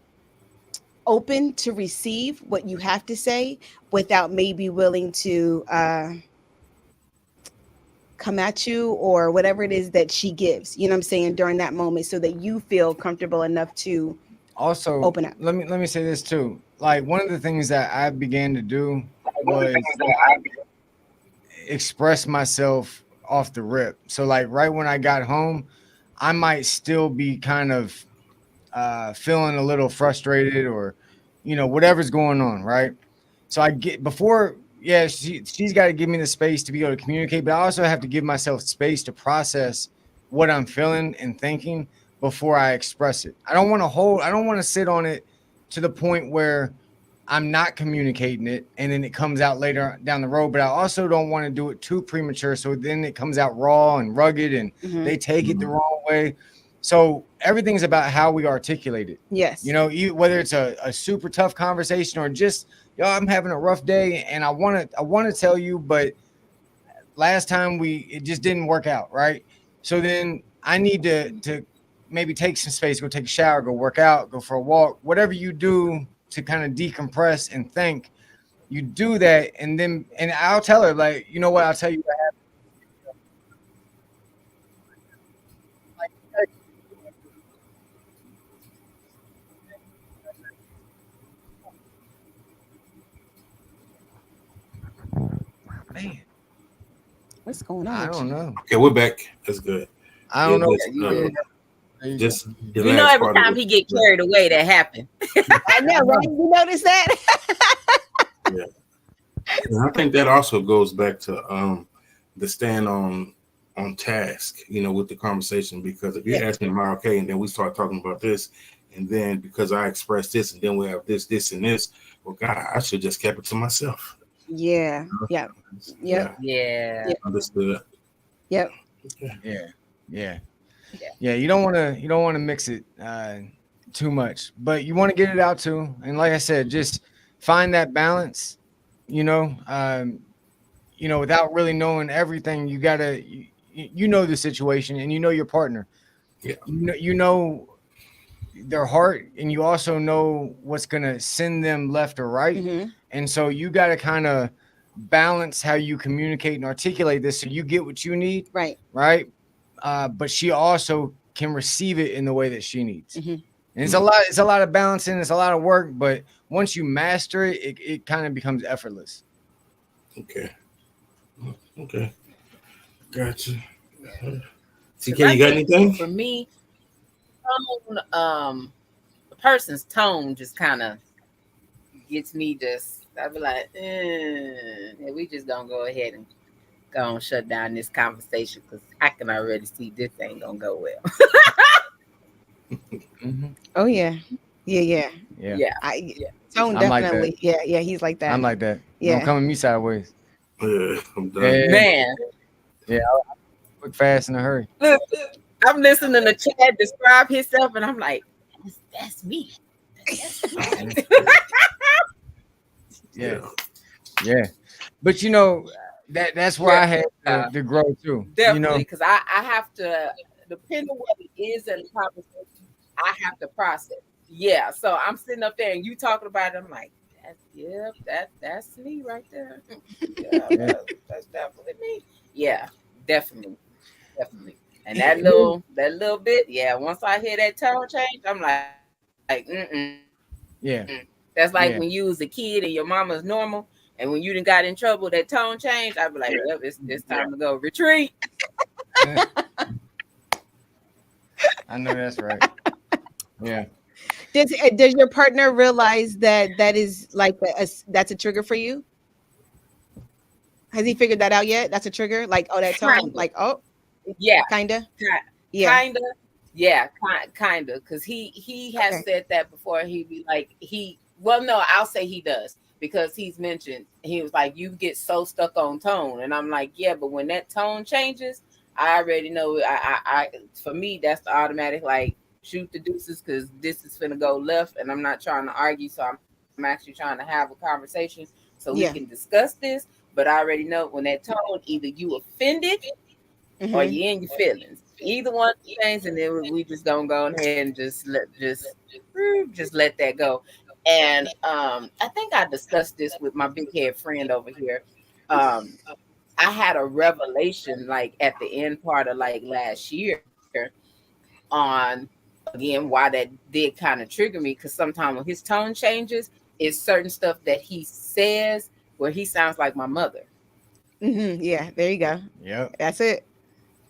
open to receive what you have to say without maybe willing to come at you or whatever it is that she gives, you know what I'm saying, during that moment, so that you feel comfortable enough to also open up. Let me say this too. Like, one of the things that I began to do was express myself off the rip. So like right when I got home, I might still be kind of feeling a little frustrated or, whatever's going on, right? So I get before, she's got to give me the space to be able to communicate, but I also have to give myself space to process what I'm feeling and thinking before I express it. I don't want to sit on it to the point where I'm not communicating it, and then it comes out later down the road. But I also don't want to do it too premature, so then it comes out raw and rugged, and they take it the wrong way. So everything's about how we articulate it. Yes. You know, whether it's a super tough conversation or just, yo, I'm having a rough day, and I want to tell you, but last time it just didn't work out, right? So then I need to maybe take some space, go take a shower, go work out, go for a walk, whatever you do to kind of decompress and think. You do that, and I'll tell her, like, you know what, I'll tell you what happened. Man, What's going on? I don't know. Okay, we're back. That's good. I don't know. Just the You know, last every part of time it. he get carried away, that happen. I know, right? You notice that? Yeah. And I think that also goes back to the stand on task, you know, with the conversation, because if you ask me, am I okay? And then we start talking about this, and then because I expressed this, and then we have this, and this, well, God, I should just kept it to myself. Yeah. Yeah. Yep. Yeah. Understood. Yep. Yeah. You don't want to mix it too much, but you want to get it out too. And like I said, just find that balance. You know, without really knowing everything, you gotta you know the situation, and you know your partner. Yeah. You know their heart, and you also know what's gonna send them left or right. And so you got to kind of balance how you communicate and articulate this so you get what you need. Right. But she also can receive it in the way that she needs. And it's a lot of balancing, it's a lot of work, but once you master it, it kind of becomes effortless. Okay. Gotcha. TK, you got anything? For me, the person's tone just kind of gets me I'd be like, yeah, we just gonna go ahead and go and shut down this conversation because I can already see this ain't gonna go well. Oh yeah. Yeah. Tone I'm like definitely. that. Yeah, he's like that. I'm like that. Yeah. Don't come at me sideways. Yeah, I'm done. Man, I'll quick, fast, in a hurry. look, I'm listening to Chad describe himself, and I'm like, that's me. Yeah. But you know, that's where I had to grow too. Definitely, because I have to, depending on what it is in the conversation, I have to process. Yeah, so I'm sitting up there and you talking about it, I'm like, that's me right there. That's definitely me. Yeah, definitely. And that little bit, once I hear that tone change, I'm like, Yeah. That's like when you was a kid and your mama's normal, and when you done got in trouble, that tone changed. I'd be like, yep, it's time to go retreat. I know that's right. Yeah. Does your partner realize that is like that's a trigger for you? Has he figured that out yet? That's a trigger? Like, oh, that tone? Kinda. Like, oh, Yeah. Kinda? Yeah. Kinda. Because he has said that before. He'd be like, no, I'll say he does. Because he's mentioned, he was like, you get so stuck on tone. And I'm like, yeah, but when that tone changes, I already know, I for me, that's the automatic, like, shoot the deuces, because this is finna go left, and I'm not trying to argue, so I'm actually trying to have a conversation so we can discuss this. But I already know when that tone, either you offended or you in your feelings. Either one of the things, and then we just gonna go ahead and just let that go. And I think I discussed this with my big head friend over here. I had a revelation like at the end part of like last year on, again, why that did kind of trigger me, because sometimes when his tone changes, it's certain stuff that he says where he sounds like my mother. Yeah, there you go. Yep. That's it.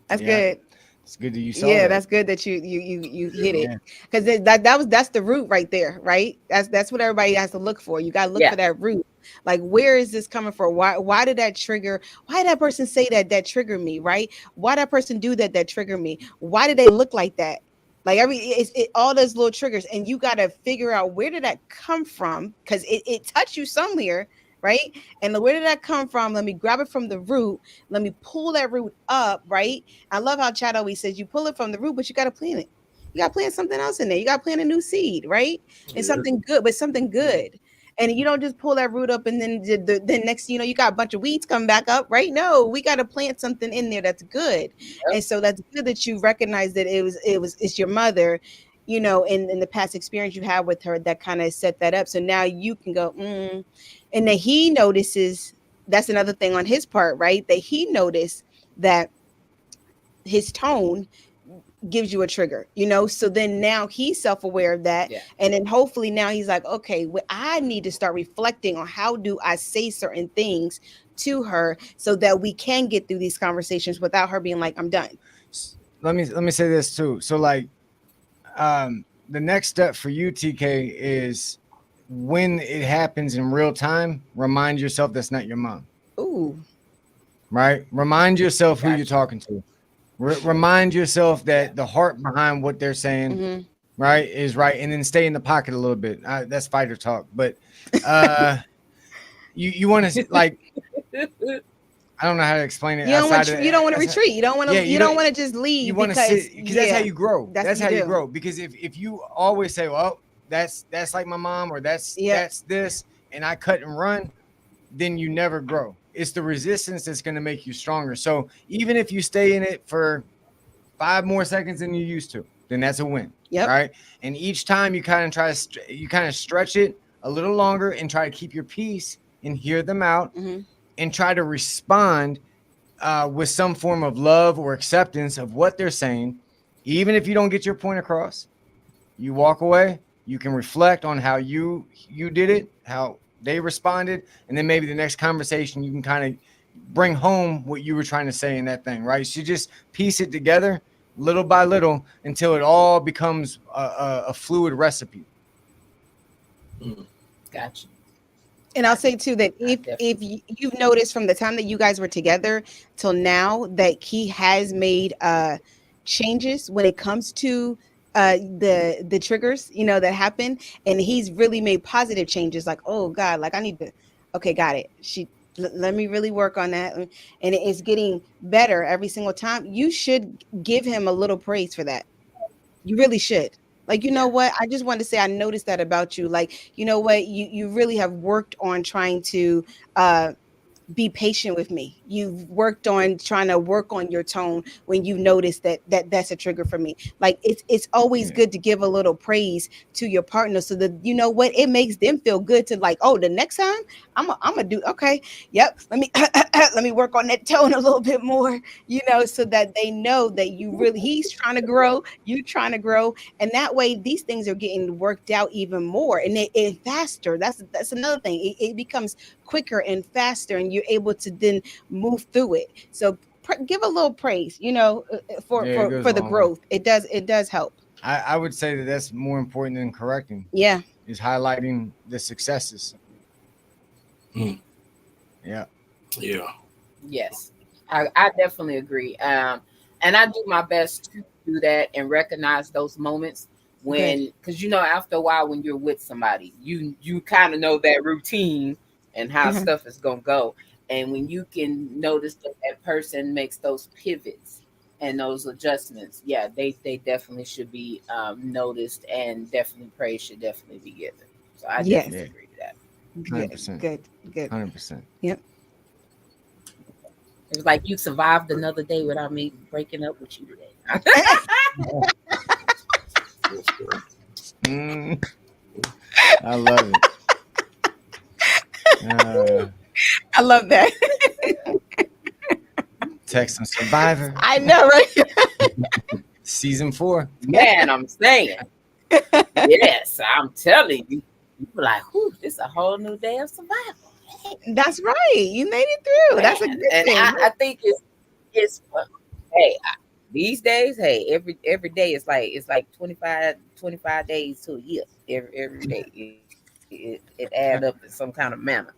That's good. It's good that you saw Yeah, that. that's good that you hit it, because that's the root right there, right? That's what everybody has to look for. You got to look for that root. Like, where is this coming from? Why did that trigger? Why did that person say that triggered me? Right? Why did that person do that triggered me? Why did they look like that? Like all those little triggers, and you got to figure out where did that come from, because it touched you somewhere, right? And where did that come from? Let me grab it from the root. Let me pull that root up, right? I love how Chad always says you pull it from the root, but you got to plant it. You got to plant something else in there. You got to plant a new seed, right? And something good, but something good. And you don't just pull that root up and then the next, you got a bunch of weeds come back up, right? No, we got to plant something in there that's good. Yep. And so that's good that you recognize that it's your mother, in the past experience you had with her that kind of set that up. So now you can go, and then he notices, that's another thing on his part, right? That he noticed that his tone gives you a trigger, so then now he's self-aware of that. Yeah. And then hopefully now he's like, okay, well, I need to start reflecting on how do I say certain things to her so that we can get through these conversations without her being like, I'm done. Let me say this too. So like the next step for you, TK, is when it happens in real time, remind yourself that's not your mom. Ooh. Right? Remind yourself who you're talking to. Remind yourself that the heart behind what they're saying, right, is right, and then stay in the pocket a little bit. That's fighter talk, but you want to like, I don't know how to explain it. You don't want to retreat. You don't want to. You don't want to just leave. You want to sit because that's how you grow. That's how you grow. Because if you always say, "Well, that's like my mom," or that's this, and I cut and run, then you never grow. It's the resistance that's going to make you stronger. So even if you stay in it for 5 more seconds than you used to, then that's a win. Yep. Right. And each time you kind of stretch it a little longer and try to keep your peace and hear them out and try to respond with some form of love or acceptance of what they're saying. Even if you don't get your point across, you walk away, you can reflect on how you did it, how they responded, and then maybe the next conversation you can kind of bring home what you were trying to say in that thing, right? So you just piece it together little by little until it all becomes a fluid recipe. Gotcha. And I'll say too that if you've noticed from the time that you guys were together till now that he has made changes when it comes to the triggers, that happen, and he's really made positive changes, like, oh God, like I need to, okay, got it. Let me really work on that. And it's getting better every single time. You should give him a little praise for that. You really should. Like, what? I just wanted to say, I noticed that about you. Like, what? You really have worked on trying to be patient with me. You've worked on trying to work on your tone when you notice that's a trigger for me. Like it's always good to give a little praise to your partner so that it makes them feel good to like, oh, the next time I'm gonna do okay. Yep. Let me work on that tone a little bit more, so that they know that he's trying to grow, you trying to grow. And that way these things are getting worked out even more and it faster. That's another thing. It becomes quicker and faster and you're able to then move through it. So give a little praise, for the growth. It does help. I would say that that's more important than correcting. Yeah. Is highlighting the successes. Yeah. Yes. I definitely agree. And I do my best to do that and recognize those moments when, because after a while when you're with somebody, you kind of know that routine and how stuff is gonna go. And when you can notice that person makes those pivots and those adjustments, they definitely should be noticed, and definitely praise should definitely be given. So I definitely agree to that. 100%. Good. 100%. Yep. It's like you survived another day without me breaking up with you today. I love it. I love that. Texting Survivor. I know, right? Season 4. Man, I'm saying. Yes, I'm telling you. You're like, whew, this is a whole new day of survival. That's right. You made it through. Man, that's a good thing. I think it's hey, these days, every day it's like 25 days to a year. Every day it add up in some kind of manner.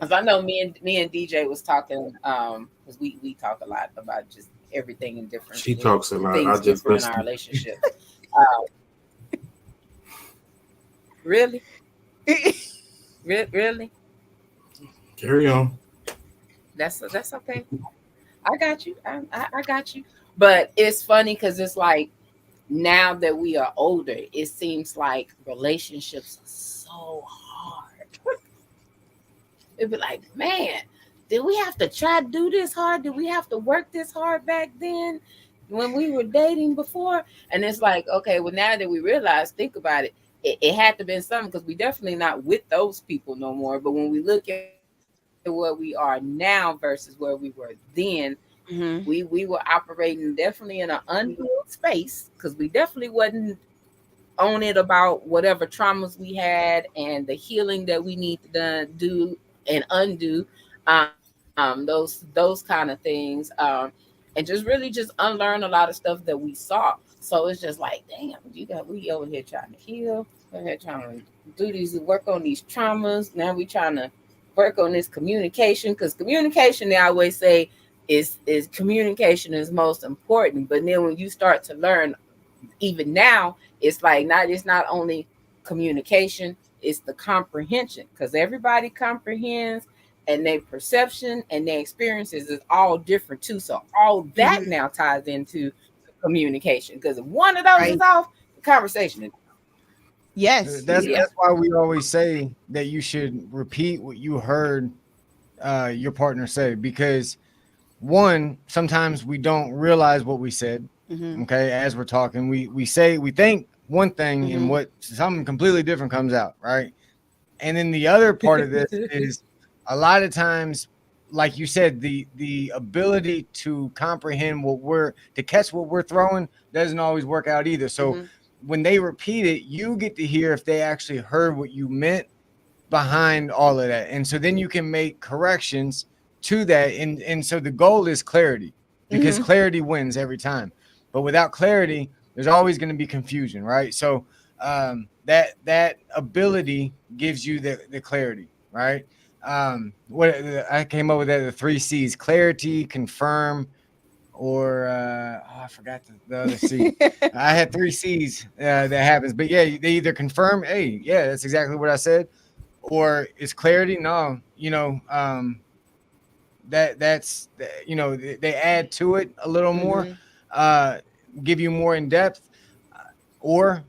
As I know, me and DJ was talking, because we talk a lot about just everything in different She talks a lot. I things just different in our listen. relationship. Uh, really, really, Carry on. that's okay. I got you. I got you. But it's funny because it's like now that we are older, it seems like relationships are so hard. It'd be like, man, did we have to try to do this hard? Did we have to work this hard back then when we were dating before? And it's like, okay, well, now that we realize, think about it, it had to been something because we definitely not with those people no more. But when we look at where we are now versus where we were then, Mm-hmm. we were operating definitely in an unhealed space because we definitely wasn't on it about whatever traumas we had and the healing that we need to do and undo, those kind of things, and just unlearn a lot of stuff that we saw. So it's just like, damn, we over here trying to heal, over here trying to do these work on these traumas. Now we trying to work on this communication because communication, they always say, is communication is most important. But then when you start to learn, even now, it's not only communication, it's the comprehension because everybody comprehends and their perception and their experiences is all different too. So all that Mm-hmm. now ties into communication because if one of those is Right. off, the conversation is Yes. yeah. That's why we always say that you should repeat what you heard your partner say, because one, sometimes we don't realize what we said. Mm-hmm. Okay, as we're talking, we think one thing and Mm-hmm. what something completely different comes out, right? And then the other part of this is a lot of times, like you said, the ability to comprehend to catch what we're throwing doesn't always work out either. So Mm-hmm. when they repeat it, you get to hear if they actually heard what you meant behind all of that. And so then you can make corrections to that. And so the goal is clarity, because Mm-hmm. clarity wins every time. But without clarity, there's always going to be confusion, right? So that ability gives you the clarity, right? What I came up with that, the 3 C's: clarity, confirm, or I forgot the other C. I had 3 C's that happens, but yeah, they either confirm, hey, yeah, that's exactly what I said, or it's clarity. No, they add to it a little more, Mm-hmm. uh, give you more in depth, or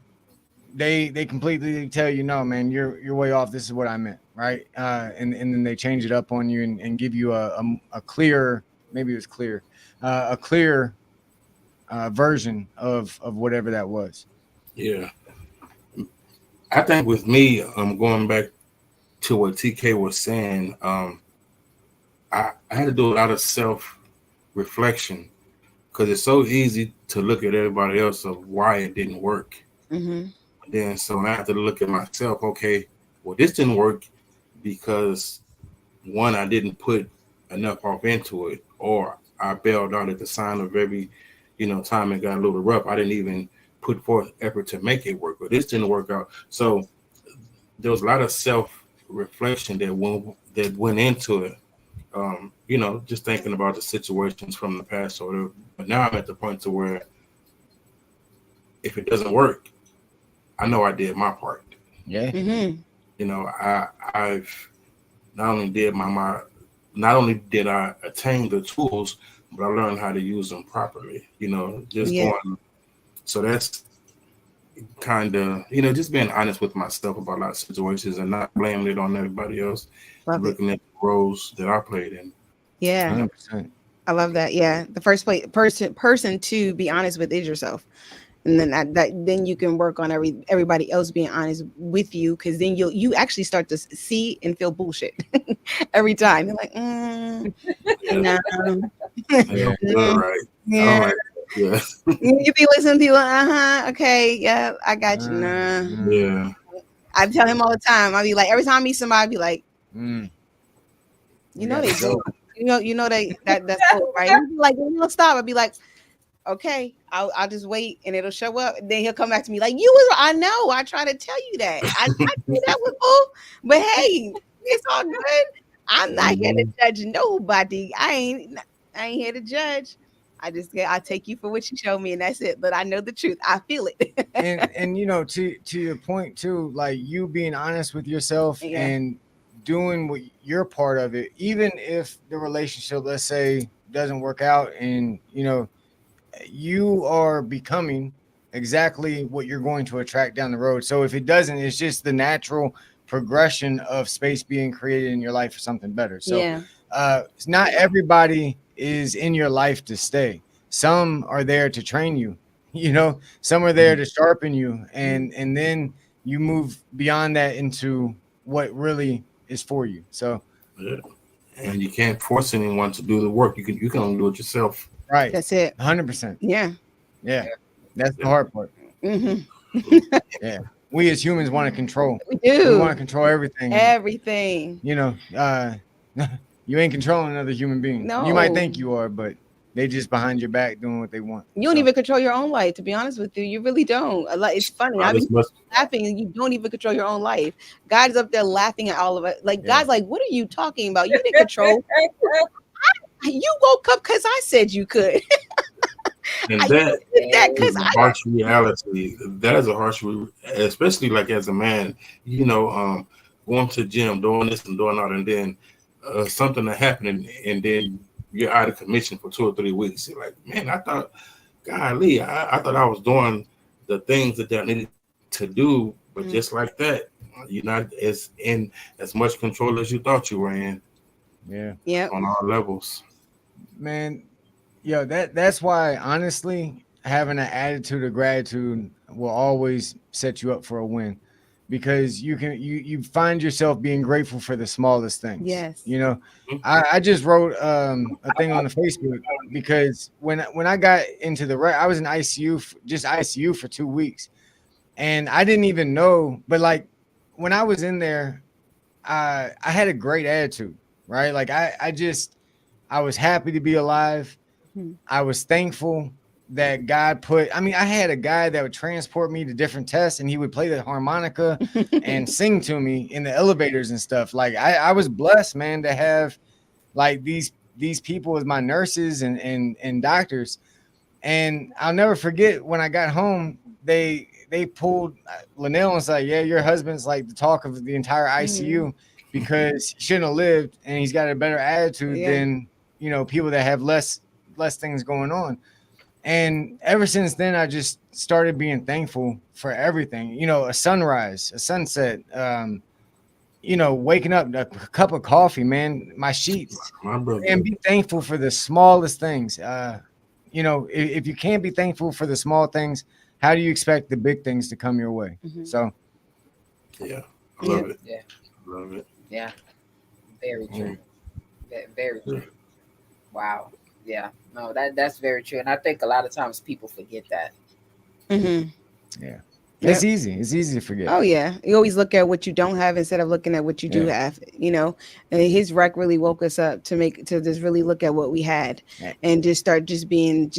they completely tell you, no, man, you're way off. This is what I meant, right? And then they change it up on you and give you a clear, maybe it was clear, a clear version of whatever that was. Yeah. I think with me, going back to what TK was saying, I had to do a lot of self reflection because it's so easy to look at everybody else of why it didn't work. Mm-hmm. Then so I have to look at myself. Okay, well, this didn't work because one, I didn't put enough off into it, or I bailed out at the sign of every, time it got a little rough. I didn't even put forth effort to make it work, but this didn't work out. So there was a lot of self reflection that went into it. Just thinking about the situations from the past or whatever. But now I'm at the point to where if it doesn't work, I know I did my part. Yeah. Mm-hmm. I've not only not only did I attain the tools, but I learned how to use them properly. Just Yeah. going. So that's kind of just being honest with myself about a lot of situations and not blaming it on everybody else. Love it. Looking at the roles that I played in. Yeah. 100%. I love that. Yeah. The first person to be honest with is yourself. And then then you can work on everybody else being honest with you, because then you actually start to see and feel bullshit every time. You're like, Yeah, no. Yeah. all right. I Yeah. don't like that. You be listening to people, okay, yeah, I got you. Nah. Yeah. I tell him all the time. I'll be like, every time I meet somebody, I'll be like, Mm. you We know got they to go. do. That's cool, right? He'll be like, when you'll stop, I'll be like, okay, I'll just wait and it'll show up. And then he'll come back to me like, I know, I try to tell you that. I knew that was cool, but hey, it's all good. I'm not here to judge nobody. I ain't here to judge. I take you for what you show me, and that's it. But I know the truth. I feel it. And you know, to your point too, like you being honest with yourself Yeah. and doing what your part of it, even if the relationship, let's say, doesn't work out, and you know, you are becoming exactly what you're going to attract down the road. So if it doesn't, it's just the natural progression of space being created in your life for something better. So Yeah. not everybody is in your life to stay. Some are there to train you. You know, some are there to sharpen you, and then you move beyond that into what really is for you. So Yeah. And you can't force anyone to do the work. You can only do it yourself. right, That's it. 100%. Yeah. Yeah, that's the hard part. Hmm. Yeah, we as humans want to control. We We want do to control everything. everything. You know, you ain't controlling another human being. You might No. think you are, but they just behind your back doing what they want. You don't So, even control your own life, to be honest with you. You really don't. It's funny. Not I be as much. laughing, and you don't even control your own life. God's up there laughing at all of it. Like, Yeah. God's like, what are you talking about? You didn't control. You woke up because I said you could. And I that did that is because a I. harsh reality. That is a harsh, especially like as a man, you know, going to the gym, doing this and doing that, and then something that happened, and then you're out of commission for 2 or 3 weeks. You're like, man, I thought, golly, I thought I was doing the things that I needed to do, but just like that, you're not as in as much control as you thought you were in yeah, Yep. on all levels. man. Yo, that's why honestly, having an attitude of gratitude will always set you up for a win, because you find yourself being grateful for the smallest things. Yes. You know, I just wrote a thing on the Facebook because when I got into the I was in ICU, just ICU for 2 weeks, and I didn't even know. But like when I was in there, I had a great attitude, right? Like I was happy to be alive. Mhm. I was thankful that God I mean, I had a guy that would transport me to different tests, and he would play the harmonica and sing to me in the elevators and stuff. Like I was blessed, man, to have like these people as my nurses and doctors. And I'll never forget when I got home, they pulled Linnell and was like, yeah, your husband's like the talk of the entire ICU because he shouldn't have lived, and he's got a better attitude than, you know, people that have less things going on. And ever since then, I just started being thankful for everything. You know, a sunrise, a sunset, you know, waking up, a cup of coffee, man, my sheets, My brother. and be thankful for the smallest things. You know, if you can't be thankful for the small things, how do you expect the big things to come your way? So, Yeah, I love it. Yeah. Love it. Yeah. Very true. Very true. Wow. Yeah. No, that's very true. And I think a lot of times people forget that. yeah, it's easy. It's easy to forget. Oh yeah, you always look at what you don't have instead of looking at what you do have. You know, and his wreck really woke us up to just really look at what we had and just start just being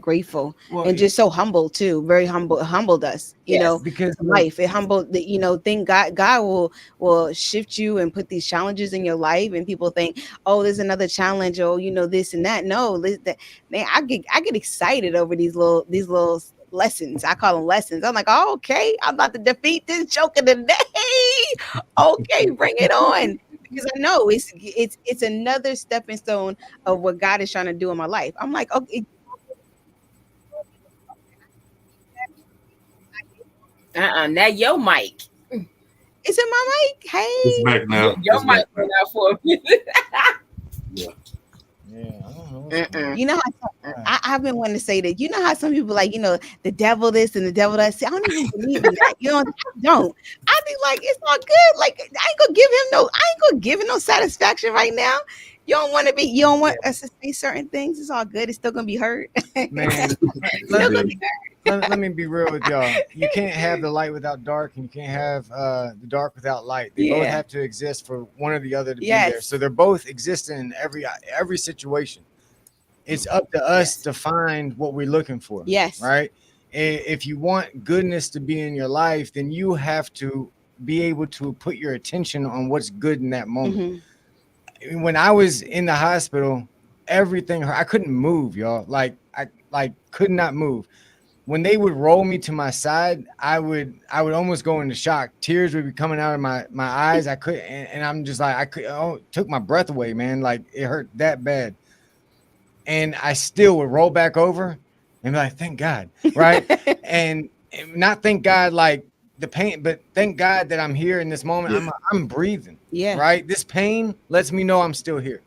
grateful and just so humble too. Very humbled us. You know, because life it humbled. You know, think God will shift you and put these challenges in your life, and people think, oh, there's another challenge, or you know, this and that. No, man, I get excited over these little lessons. I call them lessons. I'm like, oh, okay, I'm about to defeat this joker today. Okay, bring it on. Because I know it's another stepping stone of what God is trying to do in my life. I'm like, okay. Now your mic. Is it my mic? Hey, It's back now. Your It's mic back went now. out for a minute. Yeah. I don't know what's going on. you know how I've been wanting to say that. You know how some people like, you know, the devil this and the devil that. See, I don't even believe in that. You know, I don't. I be like, it's all good. Like, I ain't gonna give him no satisfaction right now. You don't want us to say certain things. It's all good. It's still gonna be hurt. Man, let me be real with y'all. You can't have the light without dark, and you can't have the dark without light. They both have to exist for one or the other to be there. So they're both existing in every situation. It's up to us to find what we're looking for. Yes. Right? If you want goodness to be in your life, then you have to be able to put your attention on what's good in that moment. When I was in the hospital, everything hurt. I couldn't move, y'all. Like I could not move. When they would roll me to my side, I would almost go into shock. Tears would be coming out of my eyes. I couldn't, and I'm just like, it took my breath away, man. Like it hurt that bad. And I still would roll back over and be like, thank God, right? and not thank God like the pain, but thank God that I'm here in this moment. Yeah. I'm breathing. Yeah. Right. This pain lets me know I'm still here.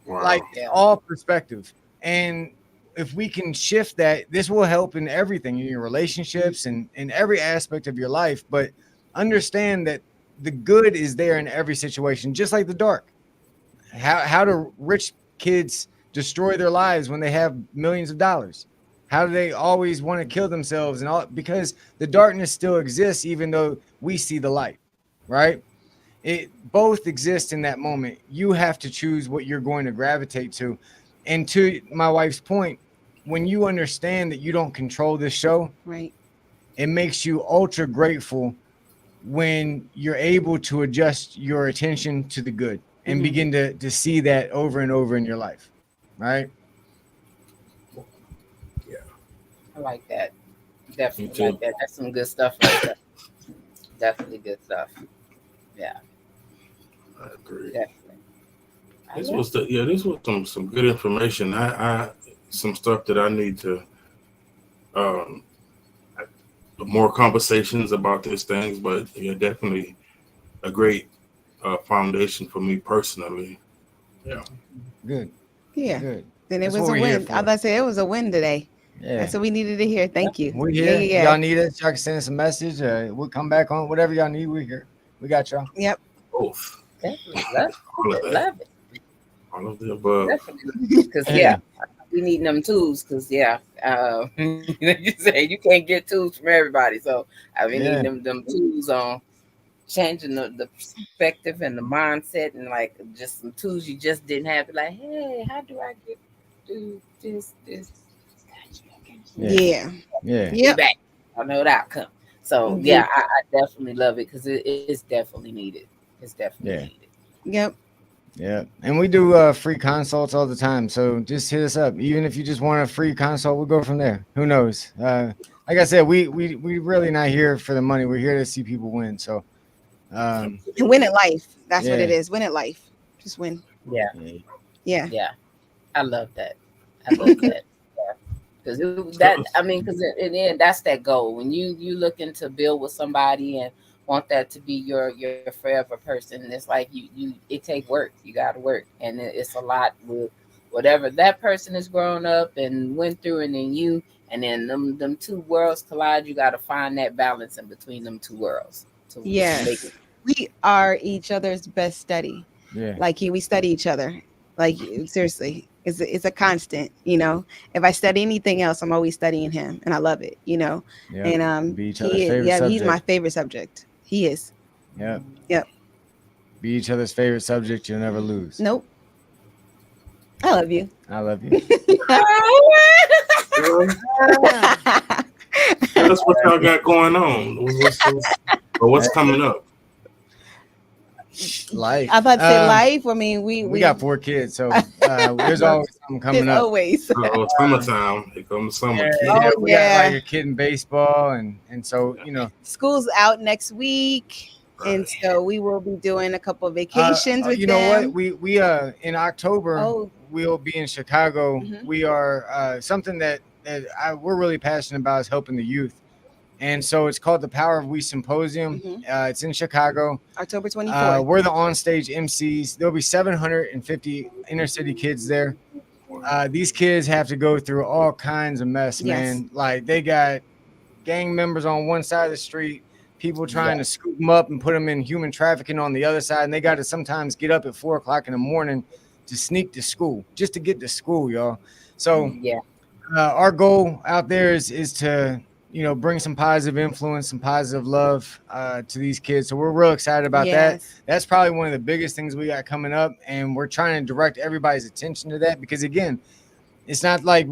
Wow. Like all perspective. And if we can shift that, this will help in everything, in your relationships and in every aspect of your life. But understand that the good is there in every situation, just like the dark. How do rich kids destroy their lives when they have millions of dollars? How do they always want to kill themselves and all? Because the darkness still exists, even though we see the light, right? It both exist in that moment. You have to choose what you're going to gravitate to. And to my wife's point, when you understand that you don't control this show, Right. it makes you ultra grateful when you're able to adjust your attention to the good and begin to see that over and over in your life, right? I like that. Definitely like that. That's some good stuff right there. Definitely good stuff. Yeah. I agree. Definitely. This was some good information. I some stuff that I need to more conversations about these things, but yeah, definitely a great foundation for me personally. Yeah. Good. Yeah. Good. Then it That's was what a we're here win. for. I was about to say it was a win today. Yeah. That's what we needed to hear. Thank you. We're here. Yeah. Y'all need us. Y'all can send us a message. We'll come back on. Whatever y'all need, we're here. We got y'all. Yep. Both. Definitely. All of that. Love it. All of the above. Definitely. Because, we need them tools. Because, you say you can't get tools from everybody. So, we need them tools on changing the perspective and the mindset and, like, just some tools you just didn't have. Like, hey, how do I do this? Yeah. Yep. Back. I know the outcome. So I definitely love it because it is definitely needed. It's definitely needed. Yep. Yeah. And we do free consults all the time. So just hit us up. Even if you just want a free consult, we'll go from there. Who knows? Like I said, we really not here for the money. We're here to see people win. So win at life. That's what it is. Win at life. Just win. Yeah. I love that. Because in the end, that's that goal. When you looking to build with somebody and want that to be your forever person, and it's like it take work. You got to work, and it's a lot with whatever that person has grown up and went through, and then you, and then them two worlds collide. You got to find that balance in between them two worlds. Yes, we are each other's best study. Yeah, like we study each other. Like seriously. It's a constant, If I study anything else, I'm always studying him, and I love it, And he's my favorite subject. He is. Yeah. Yep. Be each other's favorite subject. You'll never lose. Nope. I love you. I love you. That's what y'all got going on. What's coming up? Life. I'm about to say life. I mean, we got 4 kids, so there's always something coming up. Always. Summertime. Here comes summer. We got like a kid in baseball, and so school's out next week, and so we will be doing a couple of vacations with them. Know what? We in October we'll be in Chicago. Mm-hmm. We are something that we're really passionate about is helping the youth. And so it's called the Power of We Symposium. Mm-hmm. It's in Chicago. October 24th. We're the on-stage MCs. There'll be 750 inner city kids there. These kids have to go through all kinds of mess, man. Like they got gang members on one side of the street, people trying to scoop them up and put them in human trafficking on the other side. And they got to sometimes get up at 4 o'clock in the morning to sneak to school, just to get to school, y'all. So our goal out there is to bring some positive influence, some positive love to these kids. So we're real excited about that. That's probably one of the biggest things we got coming up. And we're trying to direct everybody's attention to that because, again, it's not like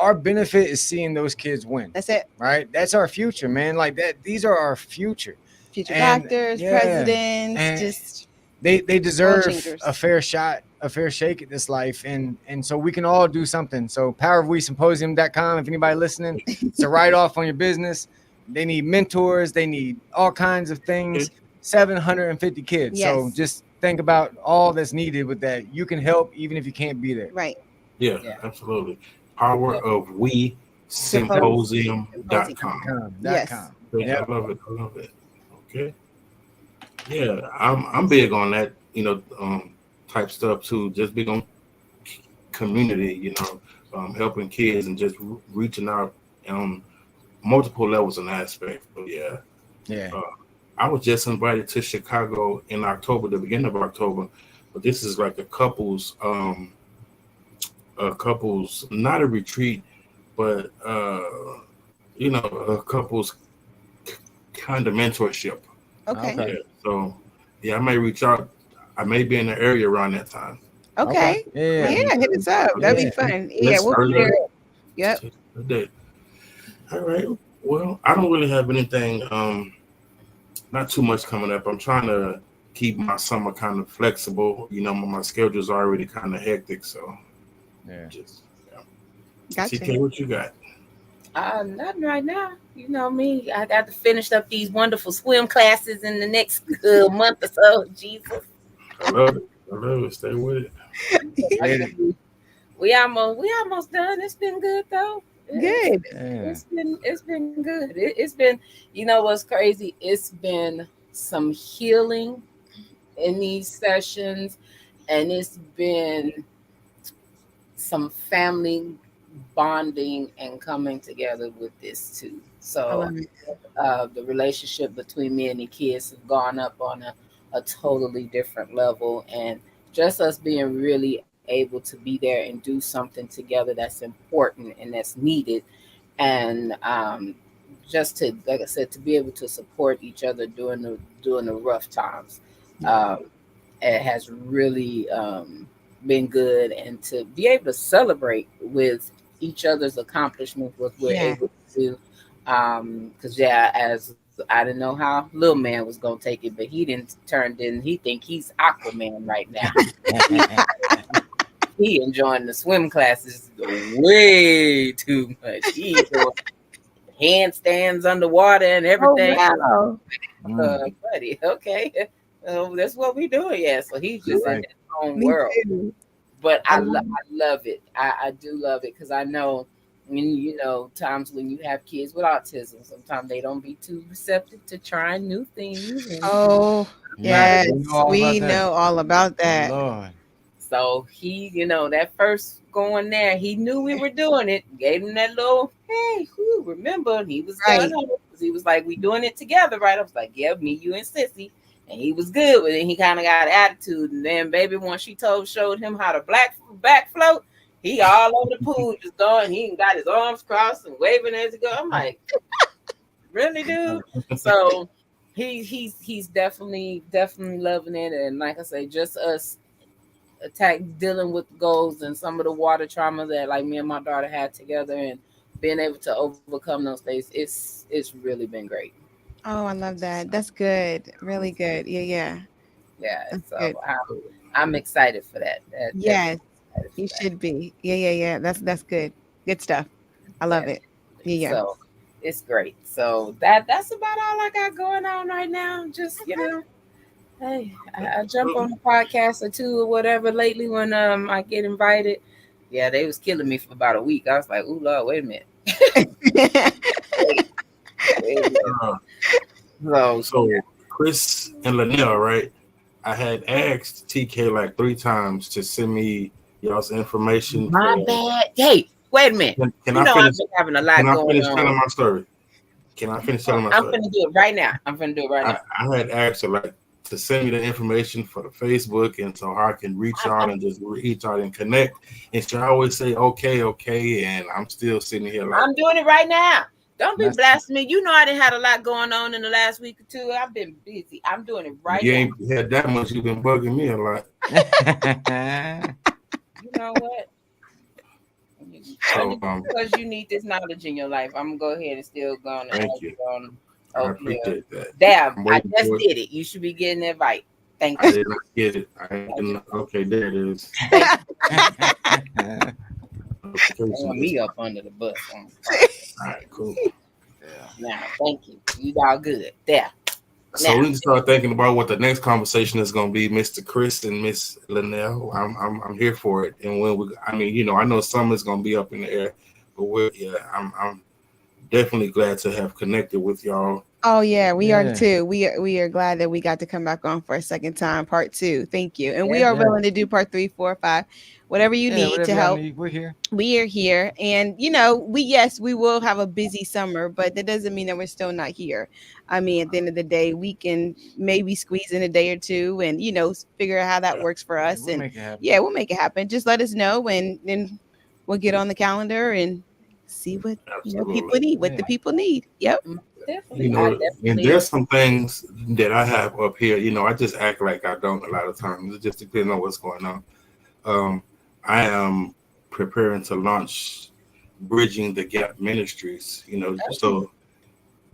our benefit is seeing those kids win. That's it. Right? That's our future, man. Like that. These are our future. Future doctors, presidents, and just they deserve a fair shot a fair shake at this life, and so we can all do something. So powerofwesymposium.com, if anybody listening, it's a write-off on your business. They need mentors, they need all kinds of things. 750 kids. Yes. So just think about all that's needed with that. You can help even if you can't be there. Right. Yeah, absolutely. Power of we symposium.com. Yes. Yeah, I love it. Okay. Yeah, I'm big on that, type stuff too. Just big on community, helping kids and just reaching out on multiple levels and aspects. But yeah. I was just invited to Chicago in October, the beginning of October, but this is like a couples, not a retreat, but a couples kind of mentorship. Okay. Yeah, so I may reach out. I may be in the area around that time. Okay. Yeah, hit us up. That'd be fun. Yeah, we'll be there. Yep. All right. Well, I don't really have anything. Not too much coming up. I'm trying to keep my summer kind of flexible. My schedule's already kind of hectic, so Gotcha. TK, what you got? Nothing right now. You know me. I got to finish up these wonderful swim classes in the next month or so. Jesus. I love it. Stay with it. We almost done. It's been good though. Good. It's been good. It's been, what's crazy? It's been some healing in these sessions, and it's been some family bonding and coming together with this too. So the relationship between me and the kids have gone up on a totally different level, and just us being really able to be there and do something together that's important and that's needed, and just to, like I said, to be able to support each other during the rough times, it has really been good, and to be able to celebrate with each other's accomplishments, what we're able to do, because as I didn't know how little man was gonna take it, but he he think he's Aquaman right now. He enjoying the swim classes way too much. He enjoying handstands underwater and everything. Oh, wow. Buddy, okay. That's what we doing. Yeah. So he's just in his own world. But I love it. I do love it, because I know when times when you have kids with autism, sometimes they don't be too receptive to trying new things. Yes, we know all about that. Lord. So he, that first going there, he knew we were doing it. Gave him that little, hey, who remember? And he was right. Because he was like, we doing it together, right? I was like, yeah, me, you, and Sissy. And he was good with it. He kind of got attitude. And then, baby, once she showed him how to back float, he all over the pool just going. He got his arms crossed and waving as he go. I'm like, really, dude? So he's definitely loving it. And like I say, just us dealing with goals and some of the water trauma that like me and my daughter had together, and being able to overcome those things, it's really been great. Oh, I love that. That's good. Really good. Yeah. So I'm excited for that. Yes, you should be. Yeah. That's good. Good stuff. I love it. Yeah. So it's great. So that's about all I got going on right now. Just hey, I jump on a podcast or two or whatever lately when I get invited. Yeah, they was killing me for about a week. I was like, "Ooh, Lord, wait a minute." wait a minute. So Chris and Linnell, right? I had asked TK like 3 times to send me y'all's information. My bad. Hey, wait a minute. Can I finish? I've been having a lot going on. Can I finish telling my story? Can I finish telling my story? I'm going to do it right now. I had asked her like to send me the information for the Facebook, and so I can reach out and just reach out and connect. And she always say, okay. And I'm still sitting here like, I'm doing it right now. Don't be blasting me. I didn't have a lot going on in the last week or two. I've been busy. I'm doing it right now. You ain't had that much. You've been bugging me a lot. You know what? So, because you need this knowledge in your life, I'm going to go ahead and still go on. Thank you. I appreciate that. Damn, I just did it. You should be getting that invite. Thank I you. did not get it. I didn't. Okay, there it is. Thank you. Notification Throwing is me fine. up under the bus on Friday. All right, cool. Yeah. Now, thank you. You all good. There. So Now. we can start thinking about what the next conversation is going to be, Mr. Chris and Miss Linnell. I'm here for it. And when we, I mean, I know summer's going to be up in the air, but I'm definitely glad to have connected with y'all. Oh yeah, we are Yeah. too. We are glad that we got to come back on for a second time, part two. Thank you. And we Yeah. are Yeah. willing to do part 3, 4, 5, whatever you Yeah. need to Whatever y'all help. need, we're here. We are here. And we will have a busy summer, but that doesn't mean that we're still not here. I mean, at the end of the day, we can maybe squeeze in a day or two and figure out how that works for Yeah, us. we'll And make it happen. yeah, we'll make it happen. Just let us know, and then we'll get on the calendar and see what people Absolutely. need, what the Yeah. people need. Yep. Definitely. I And definitely. there's some things that I have up here. I just act like I don't a lot of times. It just depends on what's going on. Um, I am preparing to launch Bridging the Gap Ministries. So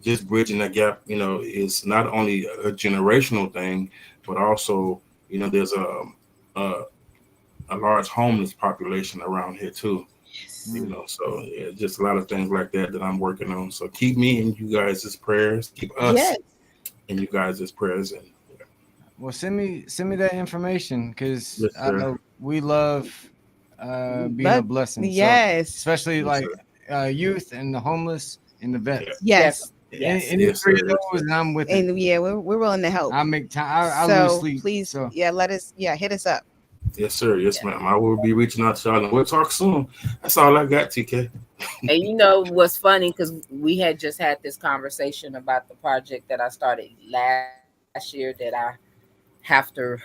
just bridging the gap, is not only a generational thing, but also, there's a, a large homeless population around here too. Yes. So yeah, just a lot of things like that I'm working on. So keep me in you guys' prayers. Keep us Yes. in you guys' prayers. And Well, send me that information because yes, I sir. know we love being a But blessing. So yes. especially Yes, like sir. youth and the homeless and the Yeah. vets. Yes. Definitely. Yes. Any Yes, three sir. of Yes, those, sir. and I'm with it. And yeah, we're willing to help. I make time. I lose So sleep. please, So let us, hit us up. Yes, sir. Yes, Yeah. ma'am. I will be reaching out to y'all and we'll talk soon. That's all I got, TK. And you know what's funny, because we had just had this conversation about the project that I started last year that I have to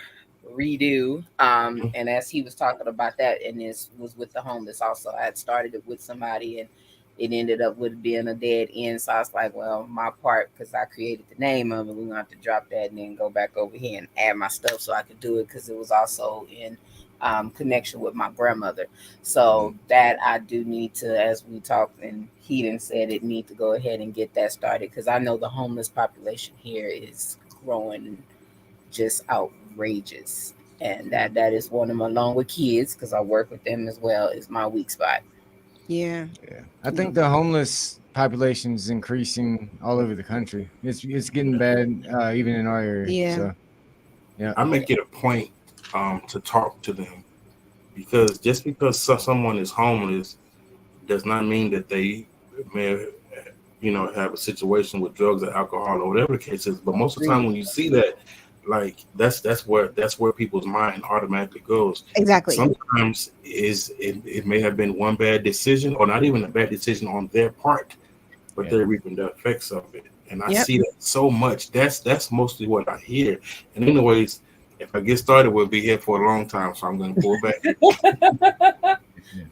redo. And as he was talking about that, and this was with the homeless also, I had started it with somebody, and it ended up with being a dead end. So I was like, well, my part, because I created the name of it, we're gonna have to drop that and then go back over here and add my stuff so I could do it, because it was also in connection with my grandmother. So that I do need to, as we talked and he didn't said it, need to go ahead and get that started, because I know the homeless population here is growing just outrageous. And that is one of my, along with kids, because I work with them as well, is my weak spot. Yeah. yeah, I think the homeless population is increasing all over the country. It's getting bad even in our area. Yeah. So yeah, I make it a point to talk to them, because just because someone is homeless does not mean that they may have a situation with drugs or alcohol or whatever the case is. But most of the time when you see that, like that's where people's mind automatically goes. Exactly. Sometimes it may have been one bad decision, or not even a bad decision on their part, but Yeah. they're reaping the effects of it. And I Yep. see that so much. That's mostly what I hear. And anyways, if I get started, we'll be here for a long time. So I'm gonna pull back.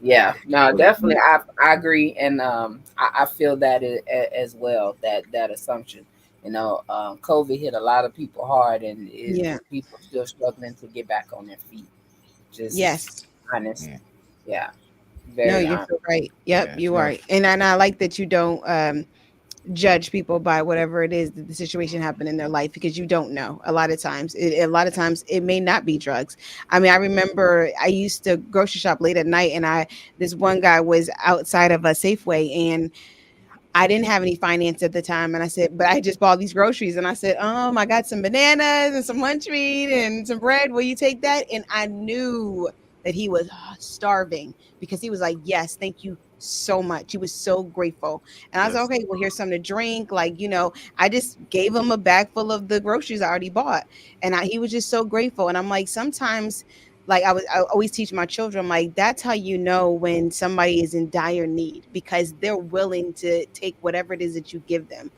Yeah, no, definitely, I agree, and I feel that as well. That assumption, COVID hit a lot of people hard, and Yeah. people still struggling to get back on their feet. Just Yes. honest, yeah, yeah, No, very you're honest. so right. Yep, yeah. It's you are. rough. And I like that you don't judge people by whatever it is that the situation happened in their life, because you don't know. A lot of times it may not be drugs. I mean, I remember I used to grocery shop late at night, and I this one guy was outside of a Safeway, and I didn't have any finance at the time. And I said, but I just bought these groceries. And I said, I got some bananas and some lunch meat and some bread. Will you take that? And I knew that he was starving, because he was like, yes, thank you so much. He was so grateful. And I was like, Yes. okay, well, here's something to drink. Like, I just gave him a bag full of the groceries I already bought. And he was just so grateful. And I'm like, sometimes, like I always teach my children, like, that's how you know when somebody is in dire need, because they're willing to take whatever it is that you give them.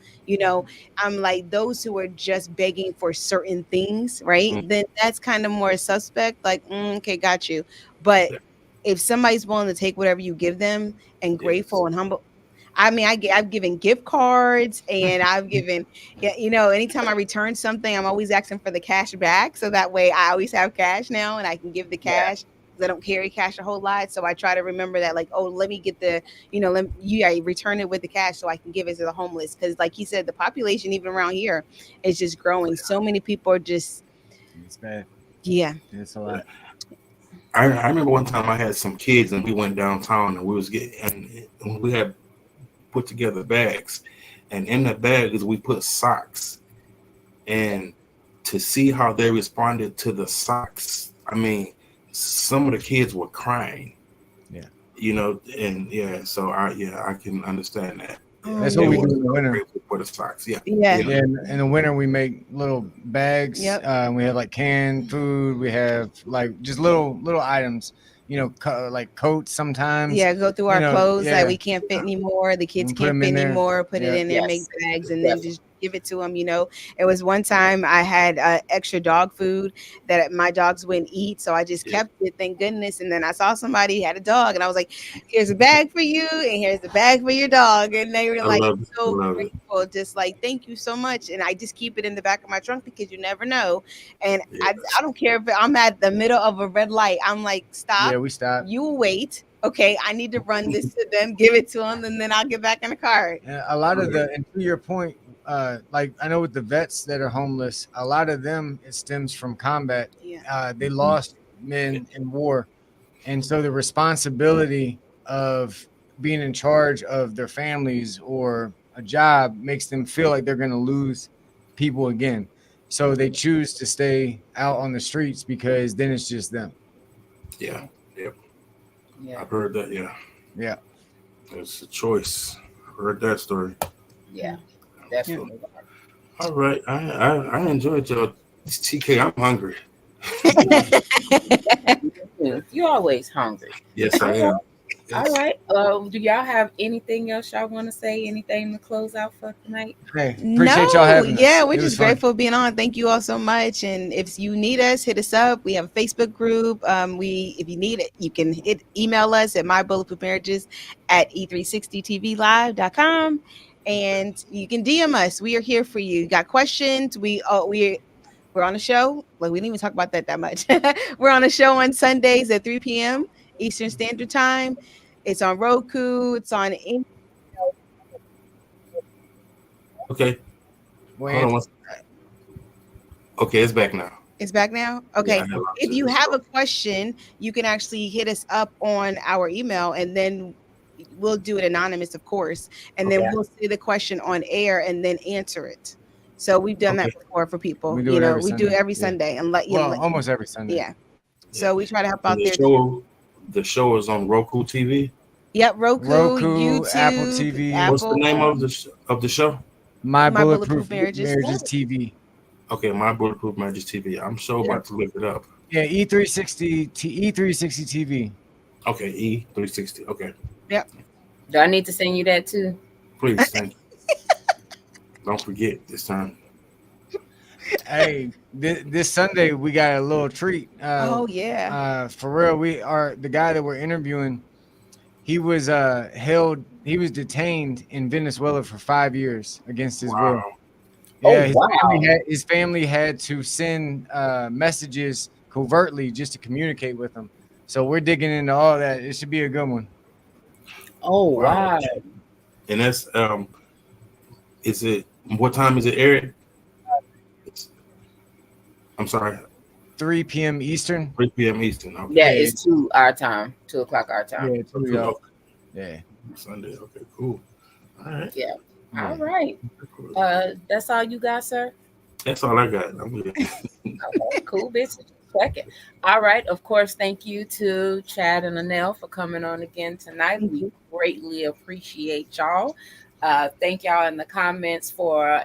I'm like, those who are just begging for certain things, right? Mm, Then that's kind of more suspect. Like, okay, got you. But yeah. if somebody's willing to take whatever you give them and Yes. grateful and humble, I mean, I've given gift cards, and I've given, yeah, anytime I return something, I'm always asking for the cash back. So that way I always have cash now, and I can give the Yeah, cash, because I don't carry cash a whole lot. So I try to remember that, like, oh, let me get I return it with the cash so I can give it to the homeless. Because like you said, the population even around here is just growing. So many people are just It's bad. Yeah. It's a lot. I remember one time I had some kids and we went downtown and we had put together bags, and in the bags we put socks, and to see how they responded to the socks, I mean, some of the kids were crying. Yeah. And so I can understand that. That's what we do in the winter. For the socks. Yeah. In the winter, we make little bags. Yep. We have like canned food. We have like just little items. Like coats sometimes. Yeah, go through our clothes that we Yeah. can't fit anymore. The kids And put can't them fit in there. anymore. Put it Yeah. in there, Yes. make bags, and then just give it to them. It was one time I had extra dog food that my dogs wouldn't eat, so I just kept it. Thank goodness. And then I saw somebody had a dog, and I was like, "Here's a bag for you, and here's a bag for your dog." And they were I like love it. so I love it. grateful, just like, "Thank you so much." And I just keep it in the back of my trunk because you never know. And Yes. I don't care if I'm at the middle of a red light. I'm like, "Stop." Yeah, we stop. You wait. Okay, I need to run this to them, give it to them, and then I'll get back in the car. And a lot of and to your point, like I know with the vets that are homeless, a lot of them it stems from combat. Yeah. They lost men in war, and so the responsibility of being in charge of their families or a job makes them feel like they're going to lose people again. So they choose to stay out on the streets because then it's just them. Yeah. Yep. Yeah. I've heard that. Yeah. It's a choice. I've heard that story. Yeah. Definitely. All right. I enjoyed your TK. I'm hungry. You're always hungry. Yes, I am. All right. Do y'all have anything else y'all want to say? Anything to close out for tonight? Hey, appreciate y'all having us. Yeah, we're It was just fun. grateful for being on. Thank you all so much. And if you need us, hit us up. We have a Facebook group. If you need it, you can email us at mybulletproofmarriages@e360tvlive.com. And you can DM us. We are here for you. Got questions? We're on a show. Like, we didn't even talk about that much. We're on a show on Sundays at 3 p.m. Eastern Standard Time. It's on Roku. It's on. Okay. Well, Hold on one second. Okay, it's back now. It's back now? Okay. Yeah, I know. If you have a question, you can actually hit us up on our email, and then we'll do it anonymous, of course. And then we'll say the question on air and then answer it. So we've done that before for people. We do it every we do it Sunday. every Sunday. And almost every Sunday. Yeah. So we try to help out And there. the show is on Roku TV. Yep, Roku, YouTube, Apple TV. What's the name of the show? My Bulletproof Bulletproof Marriages. TV. Okay, My Bulletproof Marriages TV. I'm so about to look it up. Yeah, E360 TV. Okay, E360. Okay, Yep. Do I need to send you that too? please, thank you. Don't forget this time. Hey, this Sunday we got a little treat. Oh yeah. For real, the guy that we're interviewing. He was detained in Venezuela for 5 years against his will. Yeah, his family had to send messages covertly just to communicate with him. So we're digging into all that. It should be a good one. Oh wow. And that's what time is it aired? I'm sorry. 3 p.m. Eastern. 3 p.m. Eastern. Okay. Yeah, it's 2 our time, 2 o'clock our time. Yeah, 2 y'all. Yeah. Sunday. Okay, cool. All right. Yeah. All right. That's all you got, sir? That's all I got. I'm good. Okay, cool, bitch. Second. All right. Of course, thank you to Chad and Anel for coming on again tonight. We greatly appreciate y'all. Thank y'all in the comments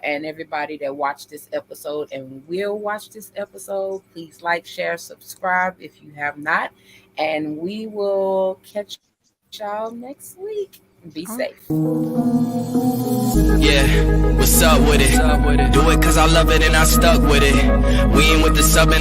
and everybody that watched this episode and will watch this episode. Please like, share, subscribe if you have not. And we will catch y'all next week. Be safe. Yeah, what's up with it? Do it cause I love it and I stuck with it. We ain't with the subbing.